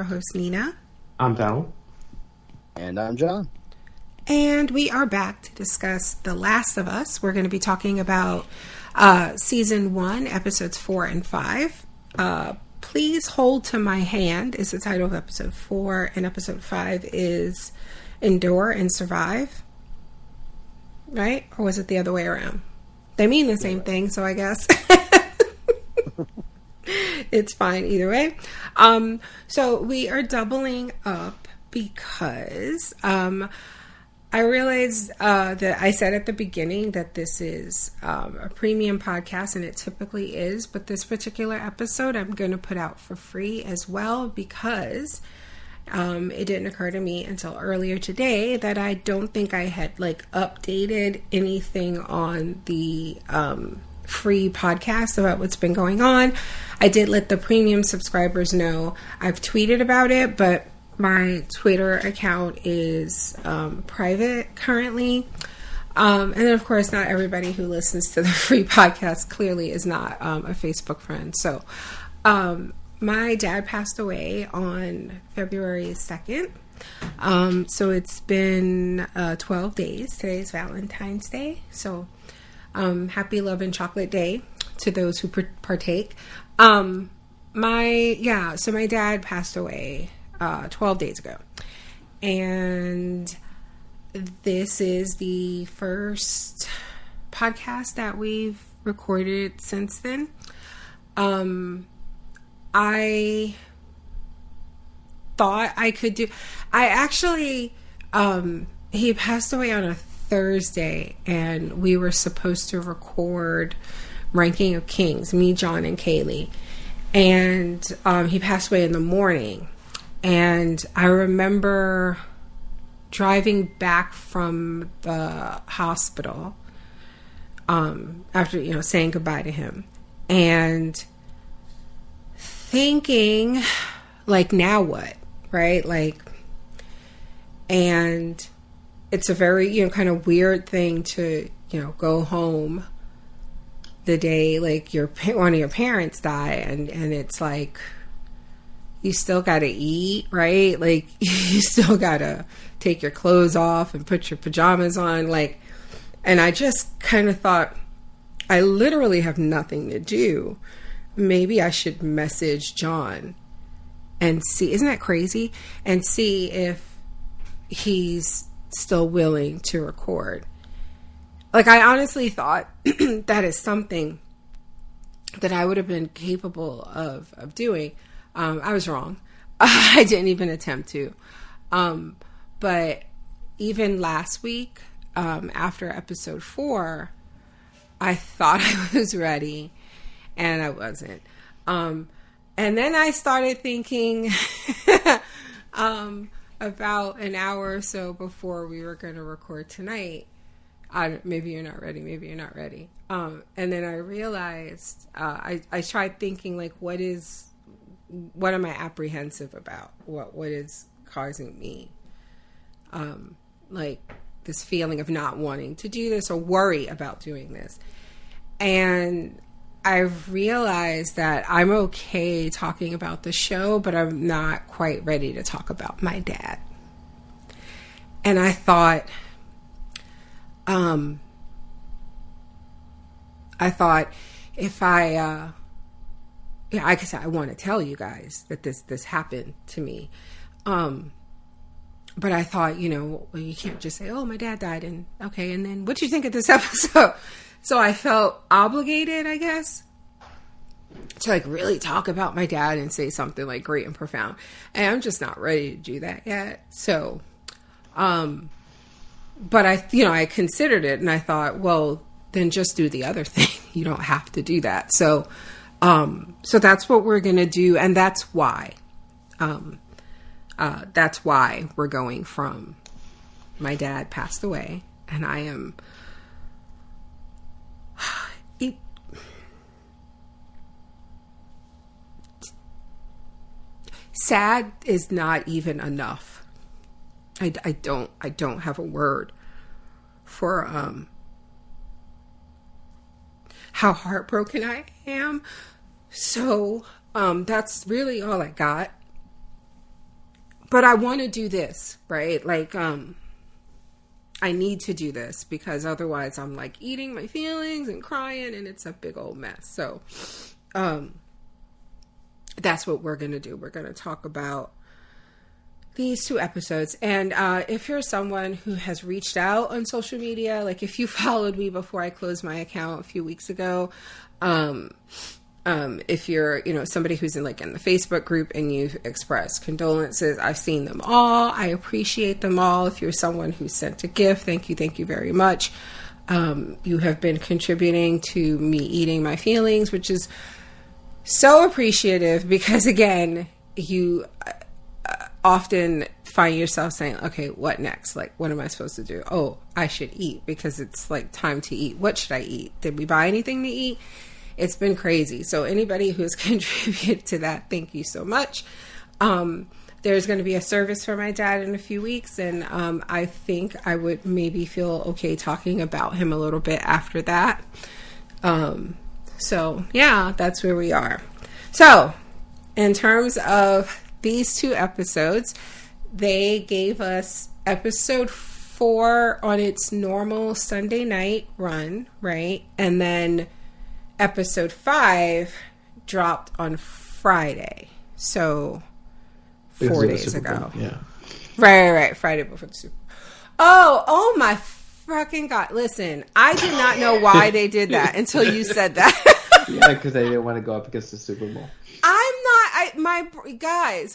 host, Nina. I'm Val. And I'm John. And we are back to discuss The Last of Us. We're going to be talking about Season 1, Episodes 4 and 5. Please Hold to My Hand is the title of Episode 4, and Episode 5 is Endure and Survive. Right? Or was it the other way around? They mean the same thing, so I guess it's fine either way. So we are doubling up because I realized that I said at the beginning that this is a premium podcast, and it typically is, but this particular episode I'm going to put out for free as well because it didn't occur to me until earlier today that I don't think I had updated anything on the free podcast about what's been going on. I did let the premium subscribers know. I've tweeted about it, but my Twitter account is private currently. And then, of course, not everybody who listens to the free podcast clearly is not a Facebook friend. So my dad passed away on February 2nd. So it's been 12 days. Today's Valentine's Day. So happy Love and Chocolate Day to those who partake. So my dad passed away 12 days ago. And this is the first podcast that we've recorded since then. I thought I could do... he passed away on a Thursday, and we were supposed to record Ranking of Kings, me, John, and Kaylee. And he passed away in the morning. And I remember driving back from the hospital after, saying goodbye to him. And thinking, now what? Right? And it's a very, kind of weird thing to, go home the day, one of your parents die, and it's you still gotta eat, right? You still gotta take your clothes off and put your pajamas on, and I just kind of thought, I literally have nothing to do. Maybe I should message John and see, isn't that crazy? And see if he's still willing to record. I honestly thought that is something that I would have been capable of doing. I was wrong. I didn't even attempt to. But even last week, after episode 4, I thought I was ready, and I wasn't. And then I started thinking about an hour or so before we were going to record tonight. Maybe you're not ready. Maybe you're not ready. And then I realized, I tried thinking, what am I apprehensive about? What is causing me, this feeling of not wanting to do this or worry about doing this? And I've realized that I'm okay talking about the show, but I'm not quite ready to talk about my dad. And I thought, if I guess I want to tell you guys that this happened to me. But I thought, well, you can't just say, oh, my dad died, and okay, and then what do you think of this episode? So I felt obligated, I guess, to really talk about my dad and say something great and profound. And I'm just not ready to do that yet. So, but I considered it, and I thought, well, then just do the other thing. You don't have to do that. So that's what we're going to do. And that's why we're going from my dad passed away, and I am sad is not even enough. I don't have a word for how heartbroken I am. So that's really all I got. but I want to do this, right? Like, I need to do this because otherwise I'm like eating my feelings and crying and it's a big old mess. So, that's what we're going to do. We're going to talk about these 2 episodes. And if you're someone who has reached out on social media, like if you followed me before I closed my account a few weeks ago, if you're, somebody who's in the Facebook group and you've expressed condolences, I've seen them all. I appreciate them all. If you're someone who sent a gift, thank you very much. You have been contributing to me eating my feelings, which is so appreciative because, again, you often find yourself saying, okay, what next? Like, what am I supposed to do? Oh, I should eat because it's like time to eat. What should I eat? Did we buy anything to eat? It's been crazy. So anybody who's contributed to that, thank you so much. There's going to be a service for my dad in a few weeks, and I think I would maybe feel okay talking about him a little bit after that. So yeah, that's where we are. So in terms of these 2 episodes, they gave us episode 4 on its normal Sunday night run, right? And then episode 5 dropped on Friday. So 4 days ago. Yeah. Right. Friday before the Super Bowl. Oh my fucking God. Listen, I did not know why they did that until you said that. Yeah, because they didn't want to go up against the Super Bowl.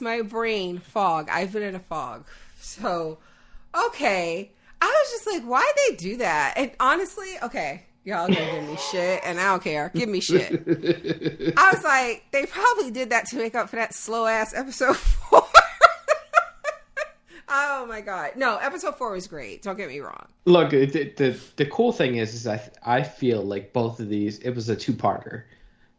My brain fog. I've been in a fog. So, okay. I was just like, why they do that? And honestly, okay, y'all gonna give me shit, and I don't care. Give me shit. I was like, they probably did that to make up for that slow ass episode 4. Oh my God. No, episode 4 was great. Don't get me wrong. Look, the cool thing is I feel like both of these, it was a 2-parter.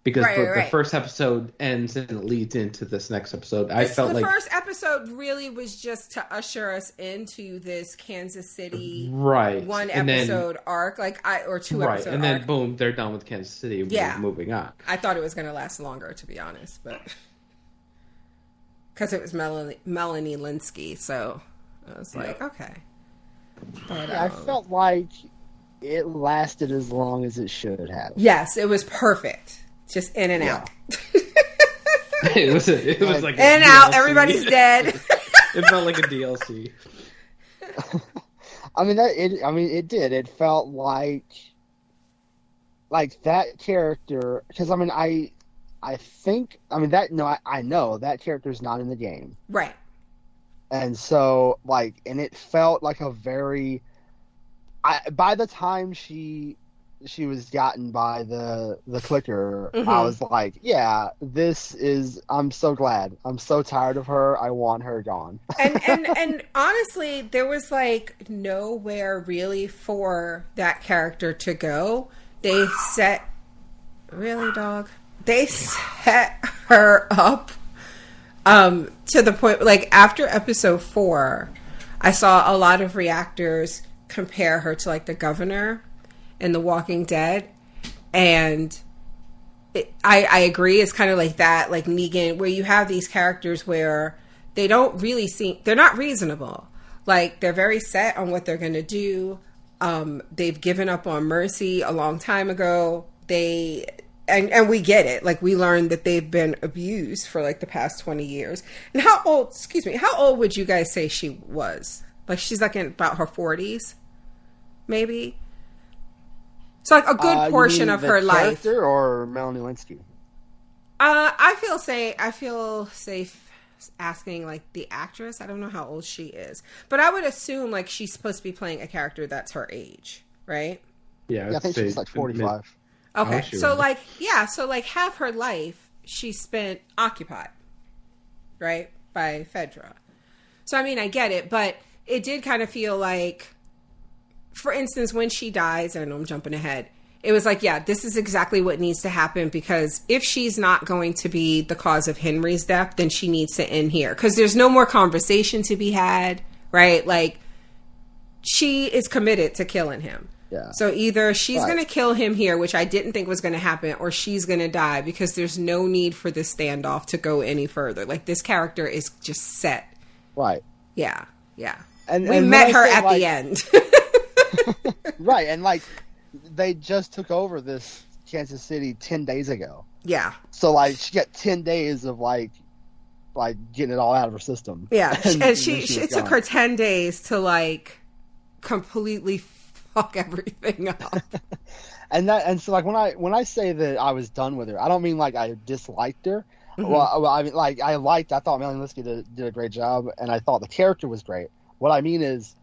Because the first episode ends and it leads into this next episode. I felt like the first episode really was just to usher us into this Kansas City one episode arc, or 2 episode arc. And then boom, they're done with Kansas City. Yeah, moving on. I thought it was going to last longer, to be honest, but because it was Melanie Linsky, so I was like, okay. But, I felt like it lasted as long as it should have. Yes, it was perfect. Just in and out. it was like in and out. Everybody's dead. It felt like a DLC. It did. It felt like that character. Because I know that character's not in the game, right? And so and it felt like a very. By the time she was gotten by the clicker, mm-hmm. I was like, yeah, I'm so glad. I'm so tired of her. I want her gone. and honestly, there was nowhere really for that character to go. They set her up to the point, after episode 4, I saw a lot of reactors compare her to the governor in The Walking Dead, and I agree. It's kind of like that, like Negan, where you have these characters where they don't really they're not reasonable. They're very set on what they're going to do. They've given up on mercy a long time ago. And we get it. We learned that they've been abused for the past 20 years. And how old would you guys say she was? She's in about her 40s, maybe? So a good portion of her life. Character or Melanie Linsky? I feel safe asking the actress. I don't know how old she is, but I would assume she's supposed to be playing a character that's her age, right? Yeah, I think she's 45. Okay, so half her life she spent occupied, right, by Fedra. So I get it, but it did kind of feel for instance, when she dies, I know I'm jumping ahead, it was this is exactly what needs to happen, because if she's not going to be the cause of Henry's death, then she needs to end here, because there's no more conversation to be had, right? She is committed to killing him. Yeah. So either she's going to kill him here, which I didn't think was going to happen, or she's going to die, because there's no need for this standoff to go any further. This character is just set Right. Yeah. And we met her at the end. Right, and like they just took over this Kansas City 10 days ago. Yeah. So like she got 10 days of like getting it all out of her system. Yeah, and she it took her 10 days to like completely fuck everything up. and so like when I say that I was done with her, I don't mean like I disliked her. Mm-hmm. Well, I mean like I thought Melanie Lynskey did a great job, and I thought the character was great. What I mean is,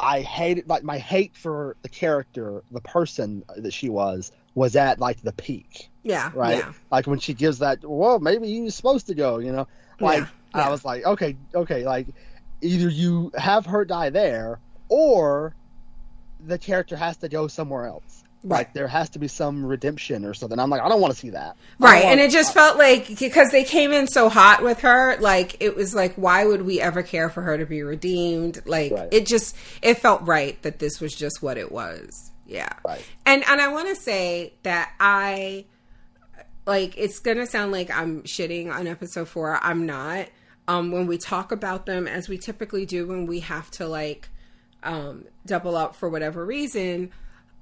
I hated like my hate for the character, the person that she was at like the peak. Yeah. Right. Yeah. Like when she gives that, well, maybe he was supposed to go. You know, like yeah. I was like, okay, like either you have her die there, or the character has to go somewhere else. Right. Like there has to be some redemption or something. I'm like, I don't want to see that. Right. And it just felt like, because they came in so hot with her, like it was like, why would we ever care for her to be redeemed? Like it felt right that this was just what it was. Yeah. Right. And I want to say that it's going to sound like I'm shitting on episode 4. I'm not. When we talk about them, as we typically do when we have to like double up for whatever reason,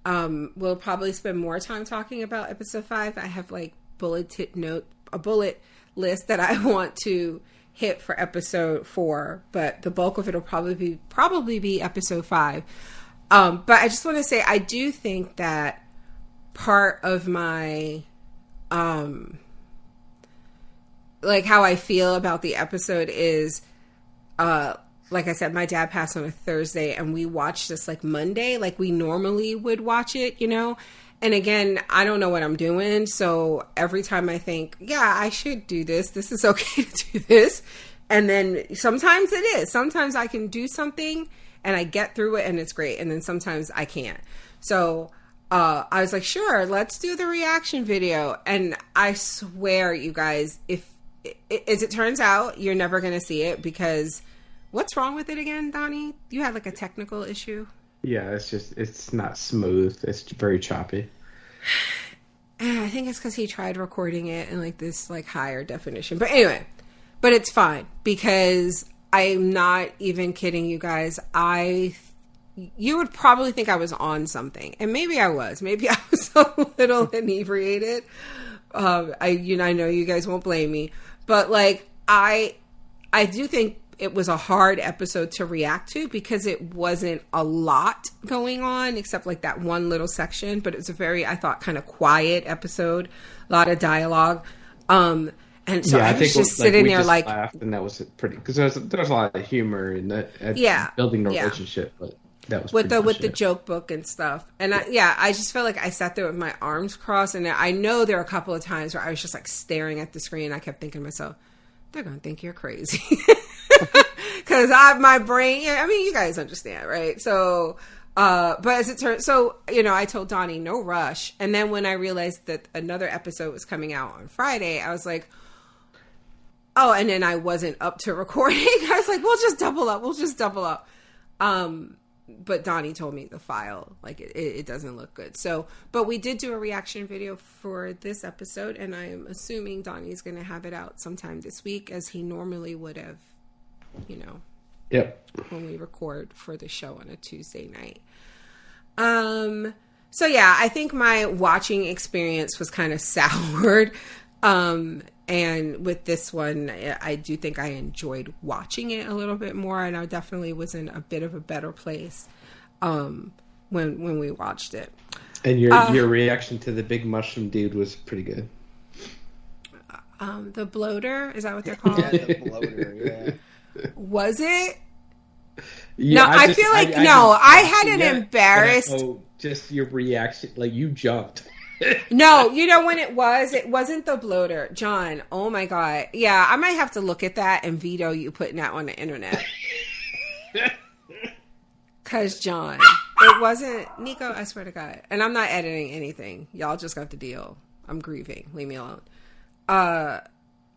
we'll probably spend more time talking about episode 5. I have like a bullet list that I want to hit for episode 4, but the bulk of it will probably be episode 5. But I just want to say, I do think that part of my, like how I feel about the episode is, like I said, my dad passed on a Thursday and we watched this like Monday, like we normally would watch it, you know? And again, I don't know what I'm doing. So every time I think, yeah, I should do this. This is okay to do this. And then sometimes it is. Sometimes I can do something and I get through it and it's great. And then sometimes I can't. So I was like, sure, let's do the reaction video. And I swear, you guys, as it turns out, you're never going to see it because what's wrong with it again, Donnie? You had like a technical issue? Yeah, it's not smooth. It's very choppy. I think it's because he tried recording it in like this like higher definition. But anyway, but it's fine because I'm not even kidding you guys. You would probably think I was on something, and maybe I was. Maybe I was a little inebriated. I know you guys won't blame me, but like I do think it was a hard episode to react to because it wasn't a lot going on except like that one little section, but it was a very, I thought, kind of quiet episode, a lot of dialogue. And so I was just sitting there like, laughed, and that was pretty, because there's a lot of humor in that, building the relationship, but that was with the joke book and stuff. And I just felt like I sat there with my arms crossed, and I know there are a couple of times where I was just like staring at the screen. I kept thinking to myself, they're going to think you're crazy. Because my brain, I mean, you guys understand, right? So, but as it turns, I told Donnie, no rush. And then when I realized that another episode was coming out on Friday, I was like, oh, and then I wasn't up to recording. I was like, we'll just double up. But Donnie told me the file, like it doesn't look good. So, but we did do a reaction video for this episode, and I am assuming Donnie's going to have it out sometime this week, as he normally would have, Yep. when we record for the show on a Tuesday night. So yeah, I think my watching experience was kind of soured. And with this one, I do think I enjoyed watching it a little bit more, and I definitely was in a bit of a better place when we watched it. And your reaction to the big mushroom dude was pretty good. The bloater, is that what they're called? Yeah, the bloater, yeah. Was it? Yeah, no, I feel like I had an embarrassed. Oh, just your reaction, like you jumped. No, when it wasn't the bloater, John. Oh my god, yeah, I might have to look at that and veto you putting that on the internet. Cause John, it wasn't Nico. I swear to God, and I'm not editing anything. Y'all just got to deal. I'm grieving. Leave me alone.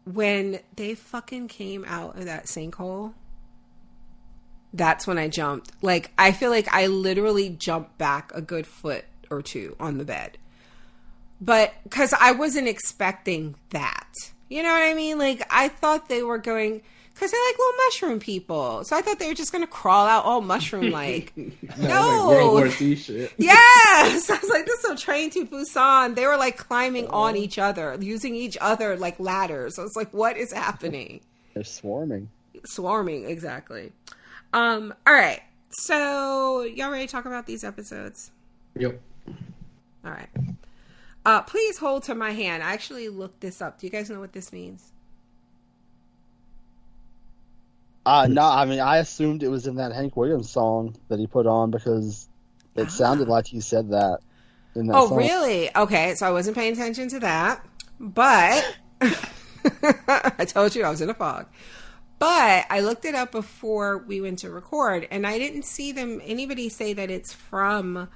When they fucking came out of that sinkhole, that's when I jumped. Like, I feel like I literally jumped back a good foot or two on the bed. But, because I wasn't expecting that. You know what I mean? Like, I thought they were going... Because they're like little mushroom people. So I thought they were just going to crawl out all mushroom-like. No. Like World War Z shit. Yes! I was like, this is so Train to Busan. They were like climbing on each other, using each other like ladders. I was like, what is happening? They're swarming. Swarming, exactly. All right. So, y'all ready to talk about these episodes? Yep. All right. Please hold to my hand. I actually looked this up. Do you guys know what this means? No, I mean, I assumed it was in that Hank Williams song that he put on because it sounded like he said that in that song. Oh, really? Okay, so I wasn't paying attention to that. But I told you I was in a fog. But I looked it up before we went to record, and I didn't see anybody say that it's from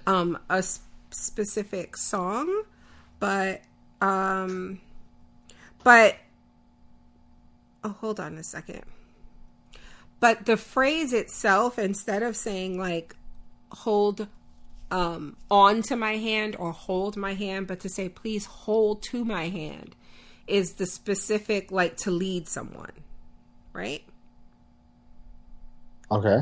a specific song, but oh, hold on a second. But the phrase itself, instead of saying like hold on to my hand or hold my hand, but to say please hold to my hand, is the specific like to lead someone, right? Okay.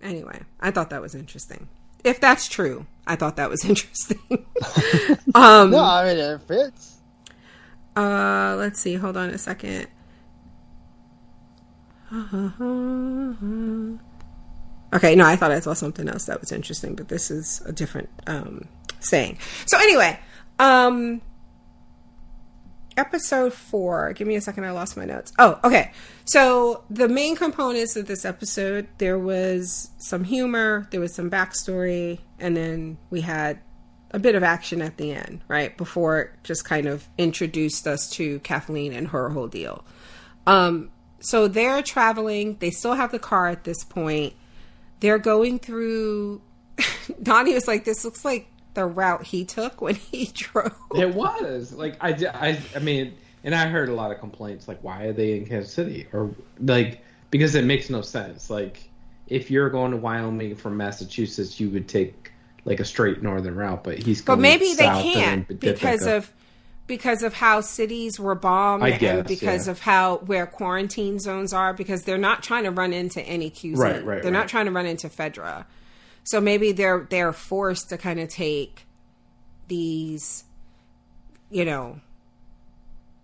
Anyway, I thought that was interesting. If that's true, I thought that was interesting. No, I mean, it fits. Let's see. Hold on a second. Okay, no, I thought I saw something else that was interesting, but this is a different saying. So anyway, episode 4. Give me a second. I lost my notes. Oh, okay. So the main components of this episode, there was some humor, there was some backstory, and then we had a bit of action at the end, right? Before it just kind of introduced us to Kathleen and her whole deal. So they're traveling. They still have the car at this point. They're going through... Donnie was like, this looks like the route he took when he drove. It was. Like, I mean, and I heard a lot of complaints, like, why are they in Kansas City? Or, like, because it makes no sense. Like, if you're going to Wyoming from Massachusetts, you would take, like, a straight northern route, but he's going But maybe they south can't because of how cities were bombed, I guess, and because of where quarantine zones are, because they're not trying to run into any QZ. Right. They're not trying to run into Fedra. So maybe they're forced to kind of take these,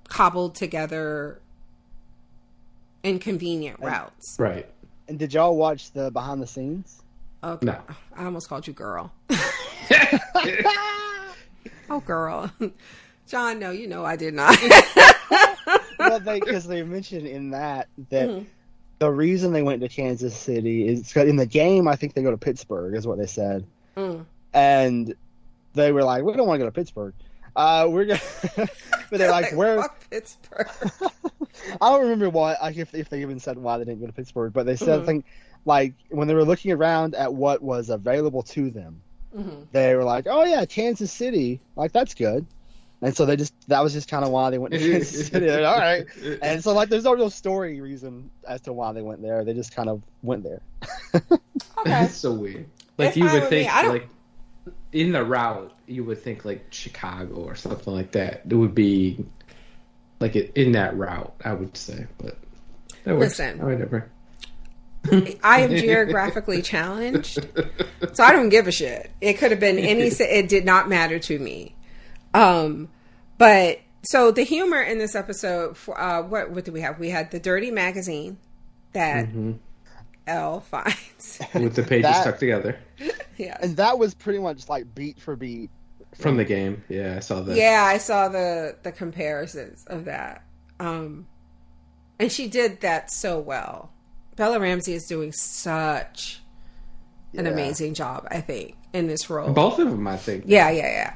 cobbled together inconvenient routes. Right. And did y'all watch the behind the scenes? Okay. No. I almost called you girl. Oh, girl. John, no, I did not. Well, because they mentioned in that the reason they went to Kansas City is 'cause in the game, I think they go to Pittsburgh, is what they said. And they were like, we don't want to go to Pittsburgh. We're going but they're like, where? Fuck Pittsburgh. I don't remember why, if they even said why they didn't go to Pittsburgh, but they said, I think, like, when they were looking around at what was available to them, they were like, oh yeah, Kansas City, like, that's good. And so that was just kind of why they went to Kansas City. Like, all right. And so, like, there's no real story reason as to why they went there. They just kind of went there. Okay. That's so weird. Like, you would think, like, in the route, you would think, like, Chicago or something like that. It would be, like, in that route, I would say. But that works. Listen. Whatever. I am geographically challenged, so I don't give a shit. It could have been it did not matter to me. But so the humor in this episode, what did we have? We had the dirty magazine that Elle finds with the pages stuck together. Yeah, and that was pretty much like beat for beat from the game. Yeah, I saw that. Yeah, I saw the comparisons of that. And she did that so well. Bella Ramsey is doing such an amazing job, I think, in this role. Both of them, I think. Yeah.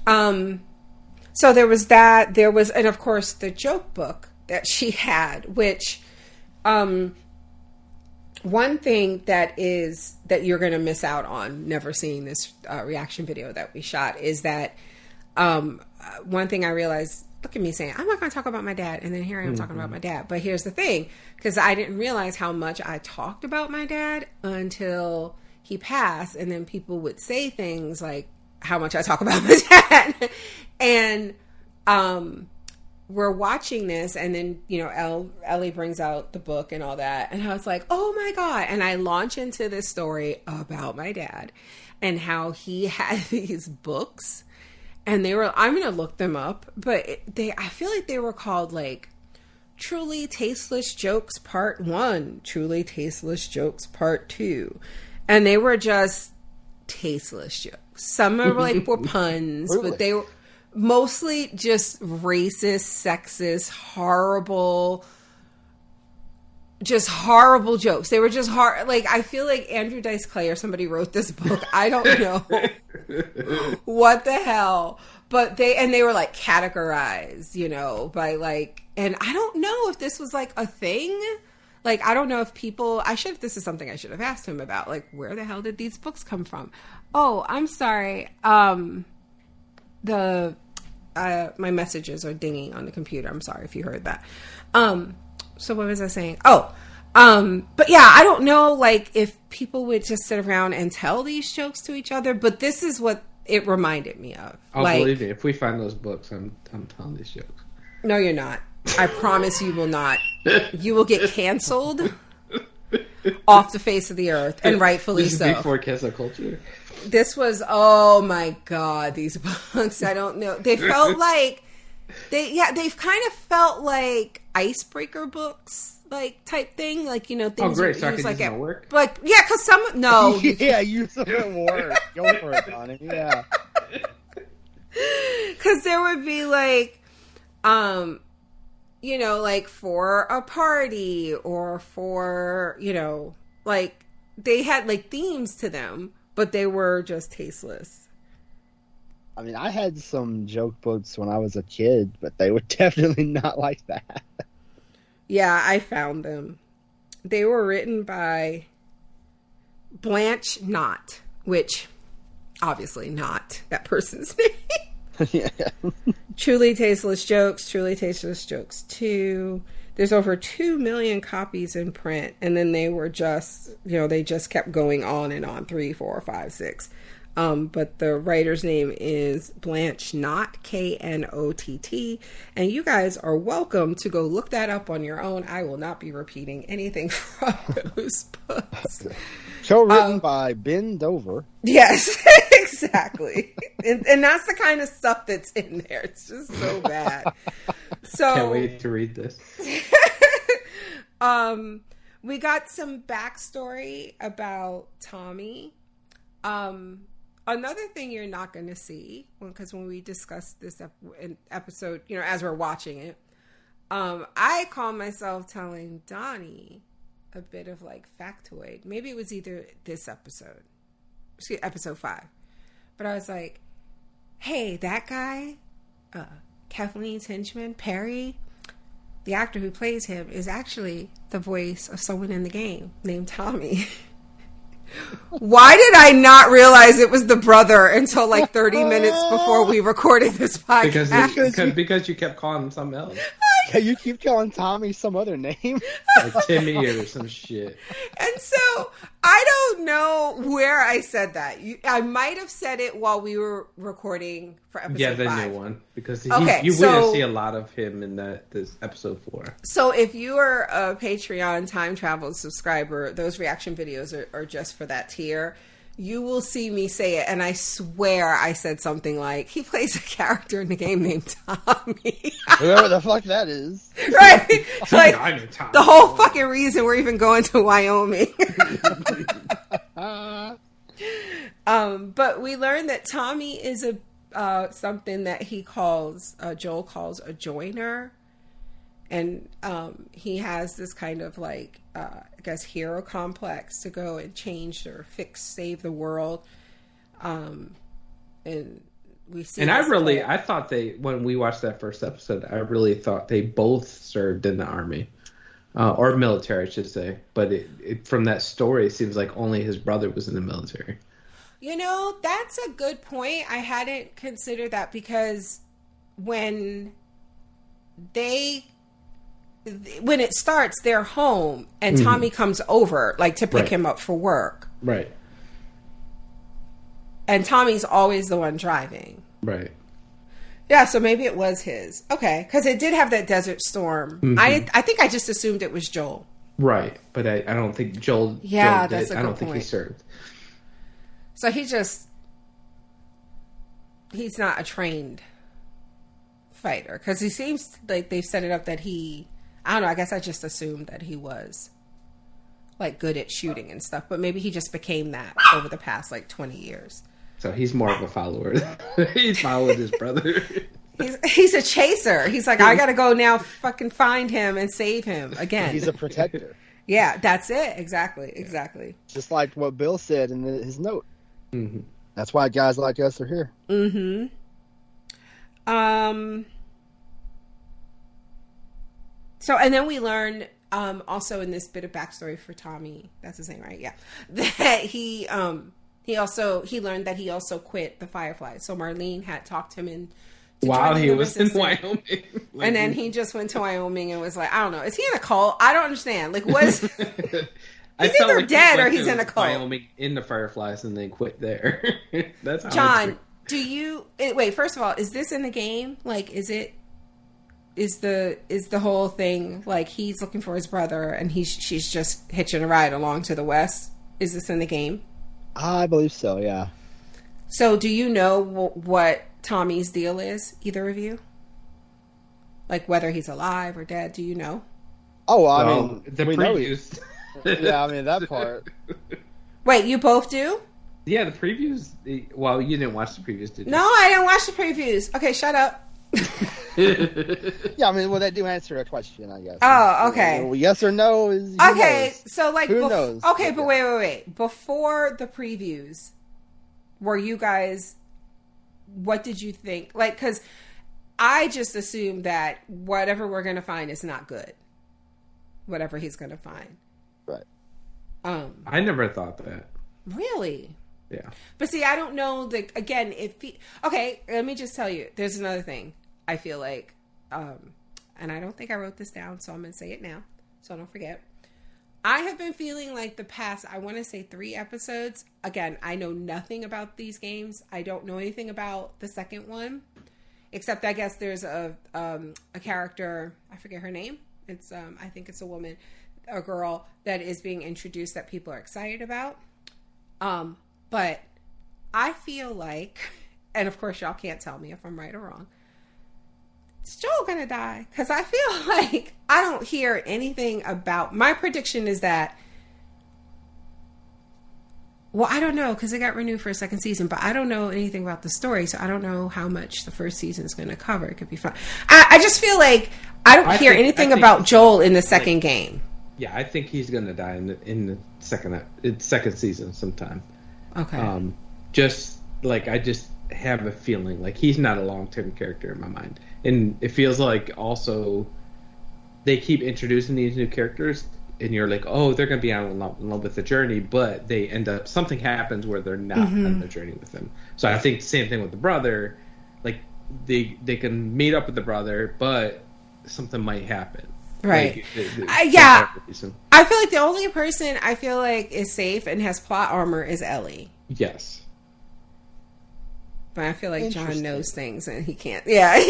So there was that. There was, and of course, the joke book that she had, which, one thing that you're going to miss out on never seeing this reaction video that we shot is that, one thing I realized, look at me saying, I'm not going to talk about my dad. And then here I am talking about my dad. But here's the thing, because I didn't realize how much I talked about my dad until he passed. And then people would say things like how much I talk about my dad. And we're watching this, and then, you know, Ellie brings out the book and all that, and I was like, oh my God. And I launch into this story about my dad and how he had these books, and I'm going to look them up, but I feel like they were called like Truly Tasteless Jokes Part 1, Truly Tasteless Jokes Part 2. And they were just tasteless jokes. Some were were puns, really? But they were mostly just racist, sexist, horrible jokes. They were just hard. Like, I feel like Andrew Dice Clay or somebody wrote this book. I don't know what the hell. But they were like categorized, you know, by like, and I don't know if this was like a thing. Like, I don't know if this is something I should have asked him about. Like, where the hell did these books come from? Oh, I'm sorry. My messages are dinging on the computer. I'm sorry if you heard that. So what was I saying? Oh, but yeah, I don't know, like, if people would just sit around and tell these jokes to each other, but this is what it reminded me of. Oh, like, believe me, if we find those books, I'm telling these jokes. No, you're not. I promise you will not. You will get canceled off the face of the earth, and rightfully this is so. Before cancel culture. This was, oh my God, these books. I don't know. They felt like they've kind of felt like icebreaker books, like type thing. Like, you know, things. Oh, great! So I can use them at work. Like, yeah, because no. Yeah, use them at work. Go for it, Donnie. Yeah. Because there would be like, you know, like for a party or for, you know, like they had like themes to them, but they were just tasteless. I mean, I had some joke books when I was a kid, but they were definitely not like that. Yeah, I found them. They were written by Blanche Knott, which obviously not that person's name. Yeah. Truly Tasteless Jokes, Truly Tasteless Jokes 2. There's over 2 million copies in print, and then they were just, you know, they just kept going on and on, 3, 4, 5, 6. But the writer's name is Blanche Knott, Knott, and you guys are welcome to go look that up on your own. I will not be repeating anything from those books. So written by Ben Dover. Yes, exactly. and that's the kind of stuff that's in there. It's just so bad. So can't wait to read this. We got some backstory about Tommy. Another thing you're not going to see, because when we discussed this episode, you know, as we're watching it, I call myself telling Donnie a bit of like factoid. Maybe it was either this episode, episode 5, but I was like, hey, that guy, Kathleen's henchman, Perry, the actor who plays him is actually the voice of someone in the game named Tommy. Why did I not realize it was the brother until like 30 minutes before we recorded this podcast? Because you kept calling him something else. Yeah, you keep calling Tommy some other name. Like Timmy or some shit. And so, I don't know where I said that. I might have said it while we were recording for episode 5. Yeah, the new one. Because you wouldn't see a lot of him in this episode 4. So if you are a Patreon time travel subscriber, those reaction videos are just for that tier. You will see me say it, and I swear I said something like, he plays a character in the game named Tommy. Whoever the fuck that is. Right? Like, the whole fucking reason we're even going to Wyoming. But we learned that Tommy is something that Joel calls a joiner. And he has this kind of like, I guess, hero complex to go and change or save the world. And we see. And I thought when we watched that first episode, I really thought they both served in the army, or military, I should say. But from that story, it seems like only his brother was in the military. You know, that's a good point. I hadn't considered that, because when it starts, they're home, and Tommy comes over, like, to pick him up for work. Right. And Tommy's always the one driving. Right. Yeah, so maybe it was his. Okay, because it did have that Desert Storm. Mm-hmm. I think I just assumed it was Joel. Right, but I don't think Joel. Yeah, Joel that's a good I don't point. think he served. So he's not a trained fighter, because he seems like they've set it up that I don't know. I guess I just assumed that he was like good at shooting and stuff, but maybe he just became that over the past like 20 years. So he's more of a follower. He's followed his brother. He's a chaser. He's like, I gotta go now fucking find him and save him again. He's a protector. Yeah, that's it. Exactly. Just like what Bill said in his note. Mm-hmm. That's why guys like us are here. Mm-hmm. So, and then we learn, also in this bit of backstory for Tommy, that's his name, right? Yeah. That he learned that he also quit the Fireflies. So Marlene had talked him in. Wow, he was in Wyoming. And then he just went to Wyoming and was like, I don't know. Is he in a cult? I don't understand. Like, he's either dead or he's in a cult. Wyoming in the Fireflies and then quit there. That's how John, wait, first of all, is this in the game? Like, is the whole thing like he's looking for his brother and she's just hitching a ride along to the west? Is this in the game? I believe so, yeah. So do you know what Tommy's deal is, either of you? Like whether he's alive or dead, do you know? Oh, well, I mean, the previews. Yeah, I mean, that part. Wait, you both do? Yeah, the previews. Well, you didn't watch the previews, did you? No, I didn't watch the previews. Okay, shut up. Yeah, I mean, well, that do answer a question, I guess. Oh, okay. Well, yes or no is okay. Knows. So like, who knows? Okay, but wait. Before the previews, were you guys? What did you think? Like, because I just assumed that whatever we're gonna find is not good. Whatever he's gonna find. Right. I never thought that. Really? Yeah. But see, I don't know. Again, okay, let me just tell you. There's another thing. I feel like, and I don't think I wrote this down, so I'm going to say it now, so I don't forget. I have been feeling like the past, I want to say 3 episodes. Again, I know nothing about these games. I don't know anything about the second one, except I guess there's a character, I forget her name. It's I think it's a woman, a girl that is being introduced that people are excited about. But I feel like, and of course y'all can't tell me if I'm right or wrong, is Joel gonna die? Because I feel like I don't hear anything about, my prediction is that, well, I don't know, because it got renewed for a second season, but I don't know anything about the story, so I don't know how much the first season is going to cover. It could be fun. I just feel like I don't hear anything about Joel in the second game. Yeah, I think he's going to die in the second season sometime. Okay. Just like I just have a feeling like he's not a long-term character in my mind, and it feels like also they keep introducing these new characters, and you're like, oh, they're going to be in love with the journey, but they end up, something happens where they're not on the journey with them. So I think the same thing with the brother, like they can meet up with the brother, but something might happen. Right. Like, yeah. I feel like the only person I feel like is safe and has plot armor is Ellie. Yes. But I feel like John knows things and he can't. Yeah.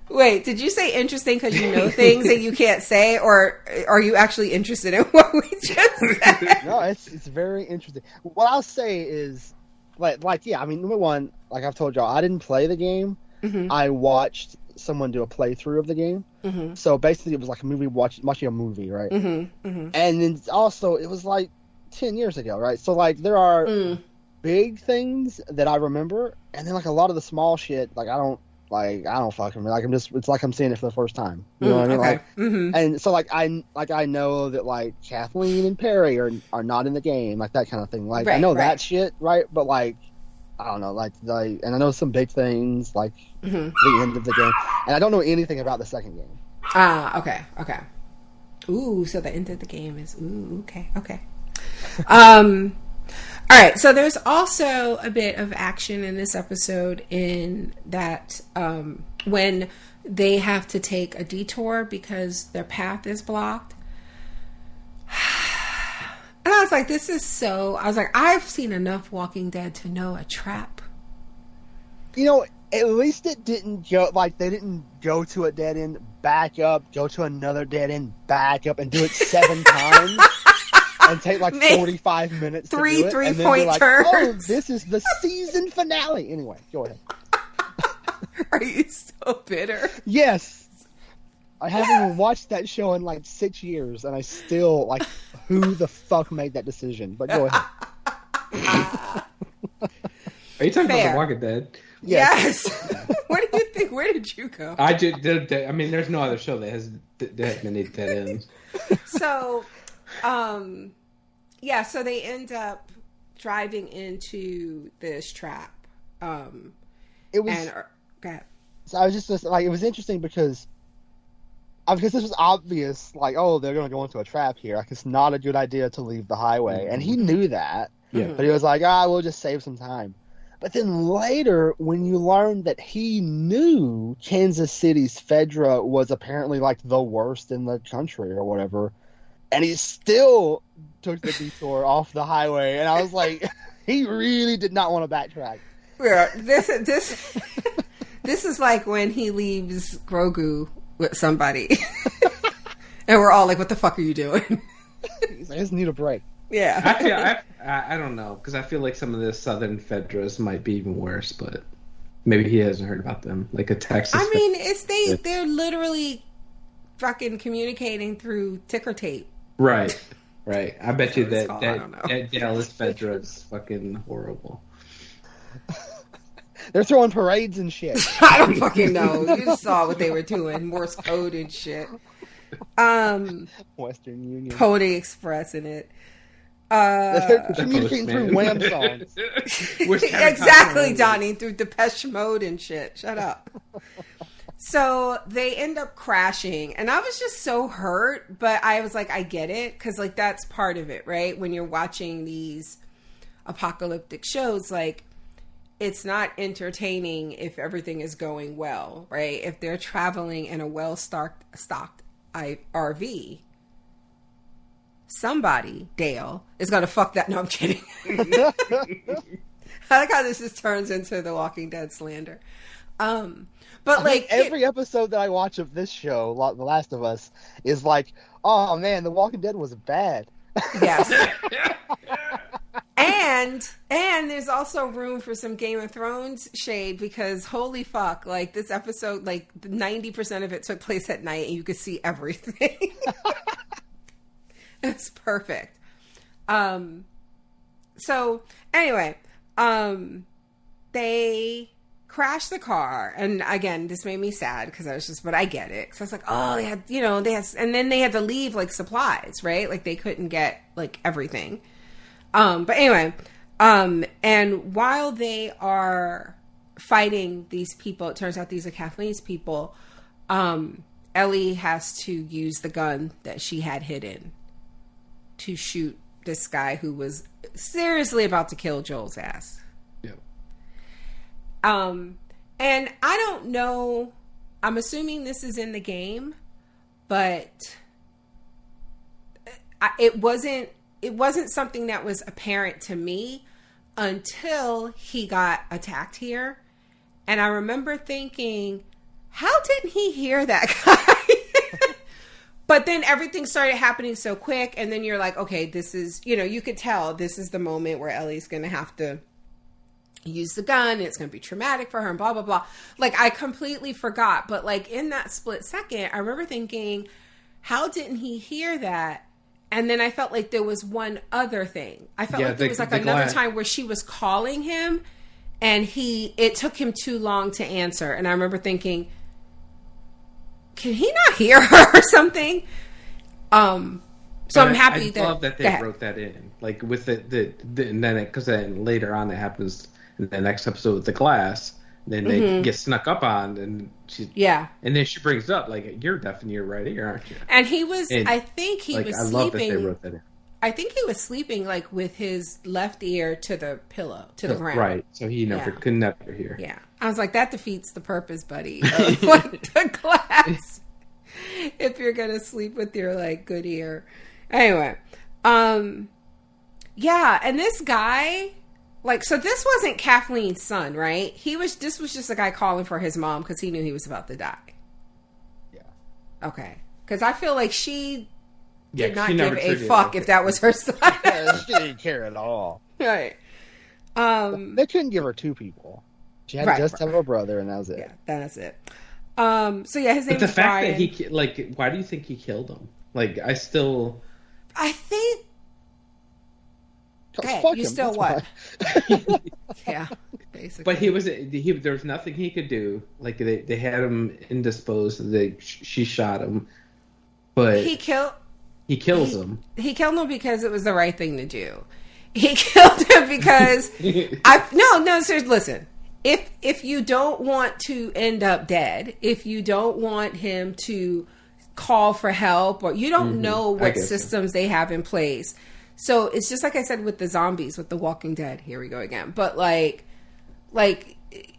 Wait, did you say interesting because you know things that you can't say, or are you actually interested in what we just said? No, it's very interesting. What I'll say is, like yeah, I mean, number one, like I've told y'all, I didn't play the game. Mm-hmm. I watched someone do a playthrough of the game. Mm-hmm. So basically, it was like a movie watching a movie, right? Mm-hmm. Mm-hmm. And then also, it was like 10 years ago, right? So like there are big things that I remember, and then like a lot of the small shit, like I don't fucking like. It's like I'm seeing it for the first time. You know what I mean? Okay. Like, and so I know that like Kathleen and Perry are not in the game, like that kind of thing. Like I know that shit, right? But like I don't know, like and I know some big things like the end of the game, and I don't know anything about the second game. Okay. Ooh, so the end of the game is okay. All right, so there's also a bit of action in this episode in that when they have to take a detour because their path is blocked. And I was like, I've seen enough Walking Dead to know a trap You know, at least it didn't go, like, they didn't go to a dead end, back up, go to another dead end, back up, and do it 7 times. And take like 45 minutes to do it. 3-point like, turns. oh, this is the season finale. Anyway, go ahead. Are you so bitter? Yes. I haven't even watched that show in like 6 years, and I still, like, who the fuck made that decision? But go ahead. Are you talking about The Walking Dead? Yes. What do you think? Where did you go? I mean, there's no other show that has many dead ends. So... so they end up driving into this trap. It was. Go ahead. So I was just like, it was interesting because this was obvious. Like, oh, they're going to go into a trap here. Like, it's not a good idea to leave the highway, and he knew that. Yeah. But he was like, we'll just save some time. But then later, when you learn that he knew Kansas City's Fedra was apparently like the worst in the country or whatever. And he still took the detour off the highway, and I was like, he really did not want to backtrack. Yeah, this is like when he leaves Grogu with somebody, and we're all like, "What the fuck are you doing?" He's like, I just need a break. Yeah, I don't know, because I feel like some of the Southern Fedras might be even worse, but maybe he hasn't heard about them, like a Texas. I mean, they're literally fucking communicating through ticker tape. Right. I bet you that Dallas Fedra is fucking horrible. They're throwing parades and shit. I don't fucking know. You saw what they were doing. Morse code and shit. Western Union. Pony Express in it. They're communicating through Wham songs. Exactly, Donnie. Through Depeche Mode and shit. Shut up. So they end up crashing, and I was just so hurt, but I was like, I get it, because like that's part of it, right? When you're watching these apocalyptic shows, like it's not entertaining if everything is going well, right? If they're traveling in a well-stocked RV, somebody, Dale, is going to fuck that. No, I'm kidding. I like how this just turns into the Walking Dead slander. But like every episode that I watch of this show, The Last of Us, is like, oh man, The Walking Dead was bad. Yes. and there's also room for some Game of Thrones shade, because holy fuck, like this episode, like 90% of it took place at night and you could see everything. It's perfect. So anyway, they crashed the car, and again, this made me sad because I was just, but I get it, because I was like, oh, and then they had to leave like supplies, right? Like they couldn't get like everything. But anyway, and while they are fighting these people, it turns out these are Kathleen's people. Ellie has to use the gun that she had hidden to shoot this guy who was seriously about to kill Joel's ass. And I don't know, I'm assuming this is in the game, but it wasn't something that was apparent to me until he got attacked here. And I remember thinking, how didn't he hear that guy? But then everything started happening so quick, and then you're like, okay, this is, you could tell this is the moment where Ellie's going to have to use the gun, and it's going to be traumatic for her, and blah, blah, blah. Like, I completely forgot. But, like, in that split second, I remember thinking, how didn't he hear that? And then I felt like there was one other thing. I felt like there was, like, another time where she was calling him, and it took him too long to answer. And I remember thinking, can he not hear her or something? So I'm happy I love that they wrote that in. Like, with and then because then later on it happens in the next episode with the glass, then they get snuck up on, and and then she brings up, like, you're deaf in your right ear, aren't you? And he was, I think he was sleeping. I love that they wrote that in. I think he was sleeping, like, with his left ear to the pillow, to the ground. Right, so he could never hear. Yeah. I was like, that defeats the purpose, buddy, of, like, the glass. If you're going to sleep with your, like, good ear. Anyway. Yeah, and this guy, Like, so this wasn't Kathleen's son, right? This was just a guy calling for his mom because he knew he was about to die. Yeah. Okay. Because I feel like she did not she give never a treated fuck it if that was her son. Yeah, she didn't care at all. Right. They couldn't give her two people. She had to just have a brother, and that was it. Yeah, that's it. So yeah, his name But the is fact Brian. that he, like, why do you think he killed him? Like, I think. Okay, Fuck you him, still that's what? Yeah, basically. But there was nothing he could do. Like, they had him indisposed. She shot him, but he kills him. He killed him because it was the right thing to do. He killed him because no, seriously, listen. If you don't want to end up dead, if you don't want him to call for help, or you don't know what systems they have in place. So it's just like I said with the zombies, with The Walking Dead. Here we go again. But like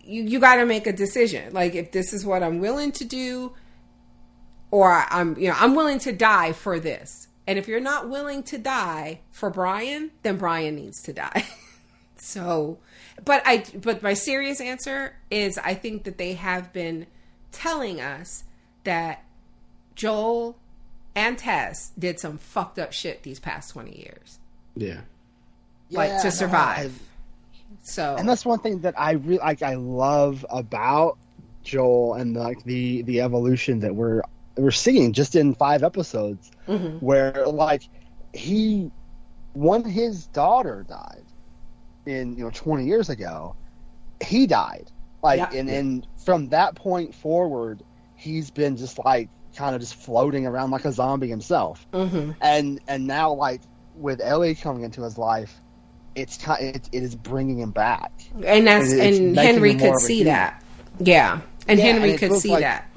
you got to make a decision. Like, if this is what I'm willing to do, or I'm willing to die for this. And if you're not willing to die for Brian, then Brian needs to die. So, but my serious answer is I think that they have been telling us that Joel and Tess did some fucked up shit these past 20 years. Yeah. Like, to survive. And that's one thing that I really I love about Joel and the evolution that we're seeing just in 5 episodes, where like when his daughter died in 20 years ago, he died. Like, and from that point forward, he's been just like kind of just floating around like a zombie himself. And now, like, with Ellie coming into his life, it is bringing him back, and Henry could see that. Yeah, and Henry could see that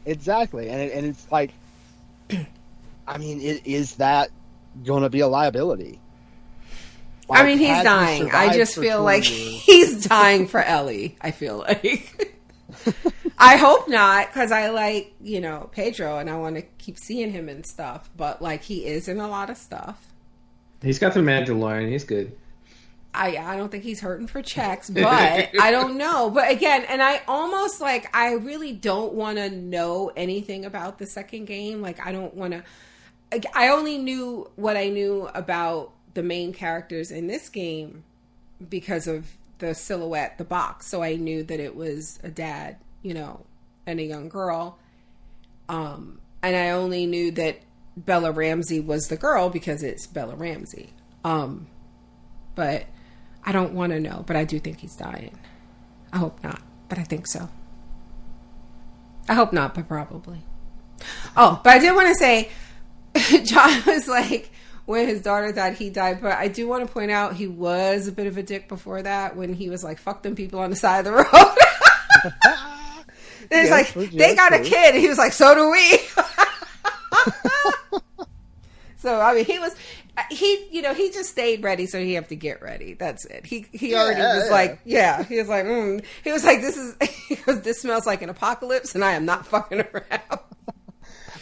exactly, and it's like, I mean, is that going to be a liability? Like, I mean, he's dying. I just feel like he's dying for Ellie. I feel like. I hope not, because I like, Pedro, and I want to keep seeing him and stuff. But, like, he is in a lot of stuff. He's got the Mandalorian. He's good. I don't think he's hurting for checks, but I don't know. But again, and I almost, like, I really don't want to know anything about the second game. Like, I don't want to. I only knew what I knew about the main characters in this game because of the silhouette, the box. So I knew that it was a dad, and a young girl. And I only knew that Bella Ramsey was the girl because it's Bella Ramsey. But I don't want to know, but I do think he's dying. I hope not, but I think so. I hope not, but probably. Oh, but I did want to say, John was like, when his daughter died, he died. But I do want to point out he was a bit of a dick before that when he was like, fuck them people on the side of the road. And it's like, they got a kid. And he was like, so do we. So, I mean, he just stayed ready so he have to get ready. That's it. He already was like, he was like, he was like, this smells like an apocalypse and I am not fucking around.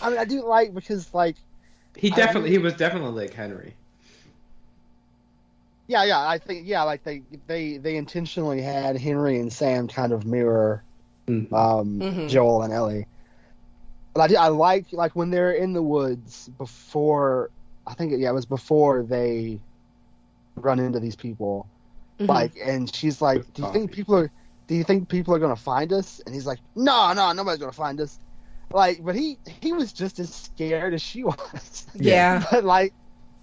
I mean, I do like, because like, he was definitely like Henry. Yeah, I think, like they intentionally had Henry and Sam kind of mirror Joel and Ellie. But I like when they're in the woods before, I think it was before they run into these people. Like, and she's like, do you think people are going to find us? And he's like, no, nobody's going to find us. Like, but he was just as scared as she was. Yeah.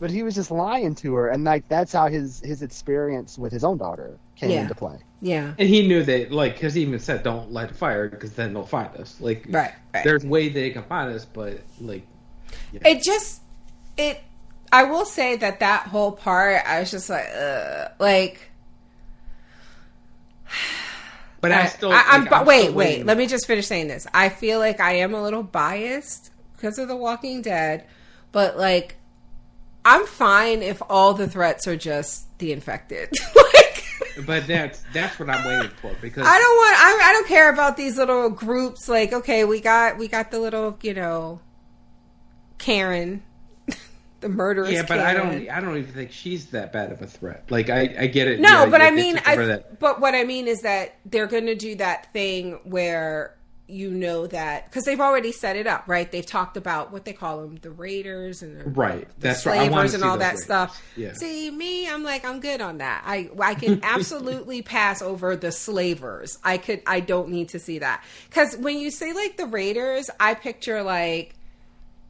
But he was just lying to her, and like that's how his experience with his own daughter came into play. Yeah. And he knew that, like, because he even said, "Don't light a fire, because then they'll find us." Like, right. There's way they can find us, but like, I will say that whole part, I was just like. But wait. Let me just finish saying this. I feel like I am a little biased because of The Walking Dead, but like, I'm fine if all the threats are just the infected. But that's what I'm waiting for, because I don't care about these little groups. Like, okay, we got the little, Karen, the murderers. Yeah, but can. I don't even think she's that bad of a threat. Like I get it. No, yeah, but you I get mean, to cover that. but what I mean is that they're going to do that thing where you know that because they've already set it up, right? They've talked about what they call them, the raiders and the That's slavers right. and all that raiders. stuff. Yeah. See, me, I'm like, I'm good on that. I can absolutely pass over the slavers. I don't need to see that because when you say like the raiders, I picture like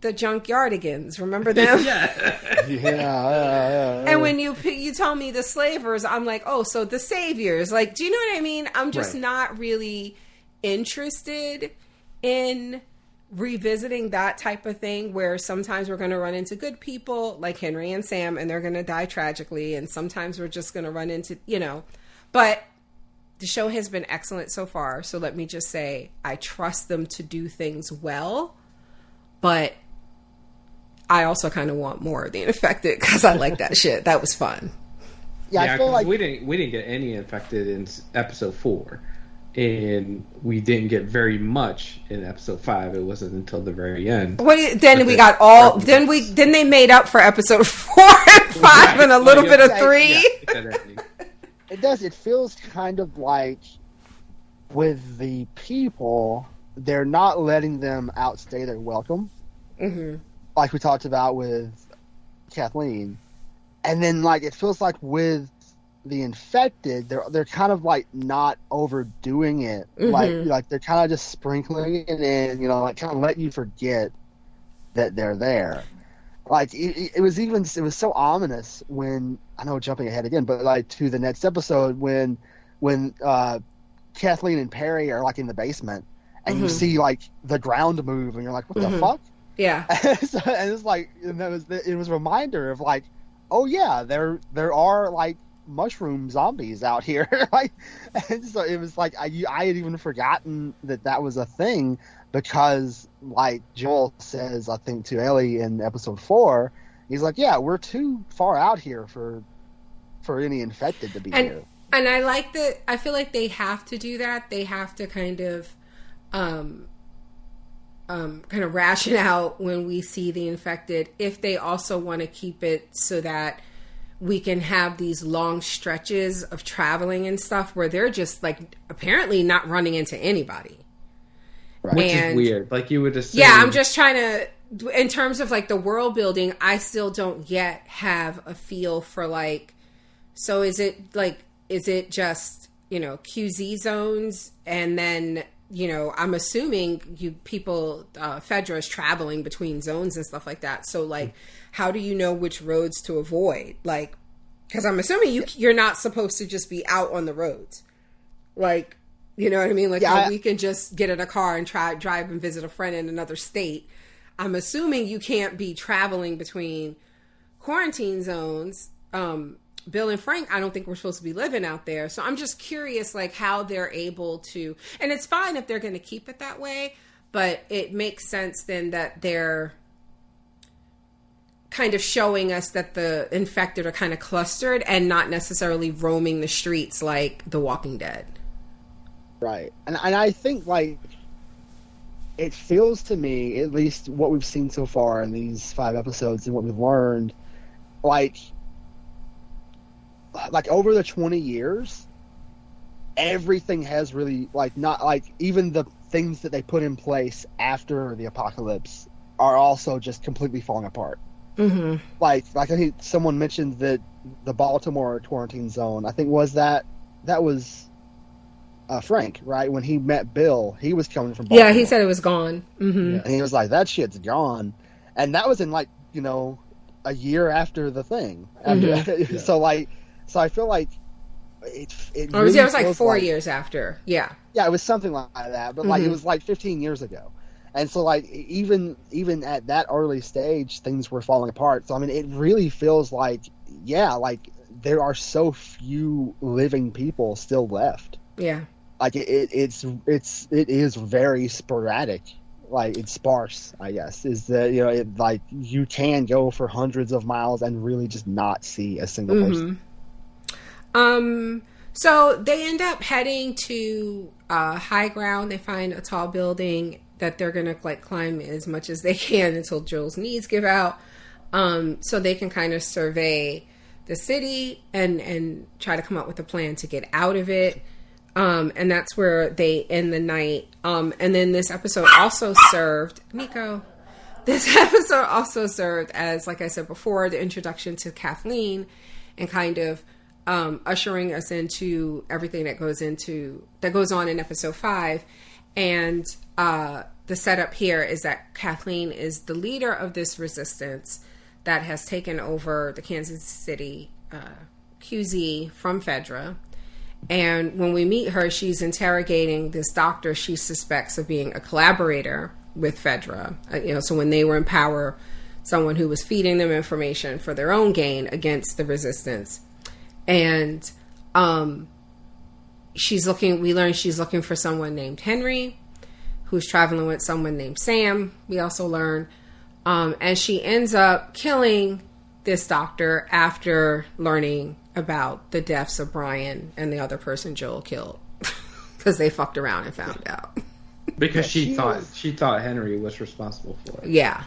the junkyardigans. Remember them? Yeah. And when you tell me the slavers, I'm like, oh, so the saviors. Like, do you know what I mean? I'm just not really interested in revisiting that type of thing where sometimes we're going to run into good people like Henry and Sam and they're going to die tragically, and sometimes we're just going to run into, but the show has been excellent so far, so let me just say I trust them to do things well, but I also kind of want more of the infected because I like that shit. That was fun. I feel like we didn't get any infected in episode 4. And we didn't get very much in episode 5. It wasn't until the very end. Then we got all. Then they made up for episode 4 and 5 and a little bit of 3. It does. It feels kind of like with the people, they're not letting them outstay their welcome, like we talked about with Kathleen, and then like it feels like with the infected, they're kind of like not overdoing it, like they're kind of just sprinkling it in, like kind of let you forget that they're there. Like it was so ominous when, I know jumping ahead again, but like to the next episode when Kathleen and Perry are like in the basement and you see like the ground move and you're like, what the fuck? Yeah. And it's like, and it was a reminder of like, oh yeah, there are like mushroom zombies out here. Like, and so it was like I had even forgotten that was a thing, because like Joel says, I think to Ellie in episode 4, he's like, yeah, we're too far out here for any infected to be here. And I like that. I feel like they have to do that. They have to kind of ration out when we see the infected, if they also want to keep it so that we can have these long stretches of traveling and stuff where they're just like apparently not running into anybody. Right. Which is weird. Like you would assume. Yeah, I'm just trying to, in terms of like the world building, I still don't yet have a feel for like, so is it just, QZ zones, and then, I'm assuming Fedra is traveling between zones and stuff like that. So like, how do you know which roads to avoid? Like, because I'm assuming you're not supposed to just be out on the roads. Like, you know what I mean? Like, we can just get in a car and drive and visit a friend in another state. I'm assuming you can't be traveling between quarantine zones. Bill and Frank, I don't think we're supposed to be living out there. So I'm just curious, like, how they're able to, and it's fine if they're going to keep it that way, but it makes sense then that they're kind of showing us that the infected are kind of clustered and not necessarily roaming the streets like The Walking Dead. Right. And I think, like, it feels to me, at least what we've seen so far in these 5 episodes and what we've learned, like over the 20 years, everything has really, like, not, like, even the things that they put in place after the apocalypse are also just completely falling apart. Mm-hmm. Like I think someone mentioned that the Baltimore quarantine zone, I think that was Frank, right? When he met Bill, he was coming from Baltimore. Yeah, he said it was gone. Mm-hmm. And he was like, that shit's gone. And that was in, like, a year after the thing. Mm-hmm. So I feel like it really was like 4 years after. Yeah. Yeah, it was something like that. But like it was like 15 years ago. And so like even at that early stage, things were falling apart. So I mean, it really feels like, yeah, like there are so few living people still left. Yeah. Like it is very sporadic. Like it's sparse, I guess, is that, like you can go for hundreds of miles and really just not see a single person. So they end up heading to high ground. They find a tall building that they're gonna like climb as much as they can until Joel's knees give out. so they can kind of survey the city and try to come up with a plan to get out of it. And that's where they end the night. And then this episode also served, Nico, this episode also served as, like I said before, the introduction to Kathleen and kind of ushering us into everything that goes on in episode 5. And the setup here is that Kathleen is the leader of this resistance that has taken over the Kansas City QZ from Fedra. And when we meet her, she's interrogating this doctor she suspects of being a collaborator with Fedra. So when they were in power, someone who was feeding them information for their own gain against the resistance. And we learn she's looking for someone named Henry, who's traveling with someone named Sam, we also learn. And she ends up killing this doctor after learning about the deaths of Brian and the other person Joel killed. Because they fucked around and found out. Because she thought Henry was responsible for it. Yeah.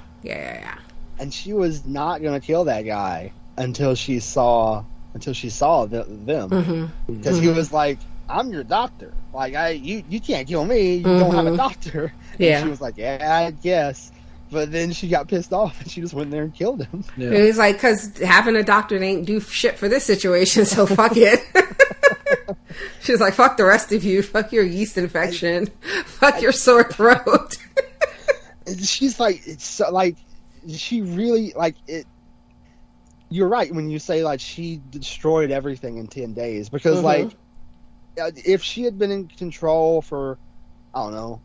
And she was not going to kill that guy until she saw them. Mm-hmm. Because he was like, I'm your doctor. Like, you can't kill me. You don't have a doctor. Yeah. And she was like, yeah, I guess. But then she got pissed off and she just went there and killed him. Yeah. It was like, because having a doctor ain't do shit for this situation, so fuck it. She was like, fuck the rest of you. Fuck your yeast infection. Fuck your sore throat. She's like, it's so, like, she really, like, it. You're right when you say, like, she destroyed everything in 10 days. Because, like, if she had been in control for, I don't know,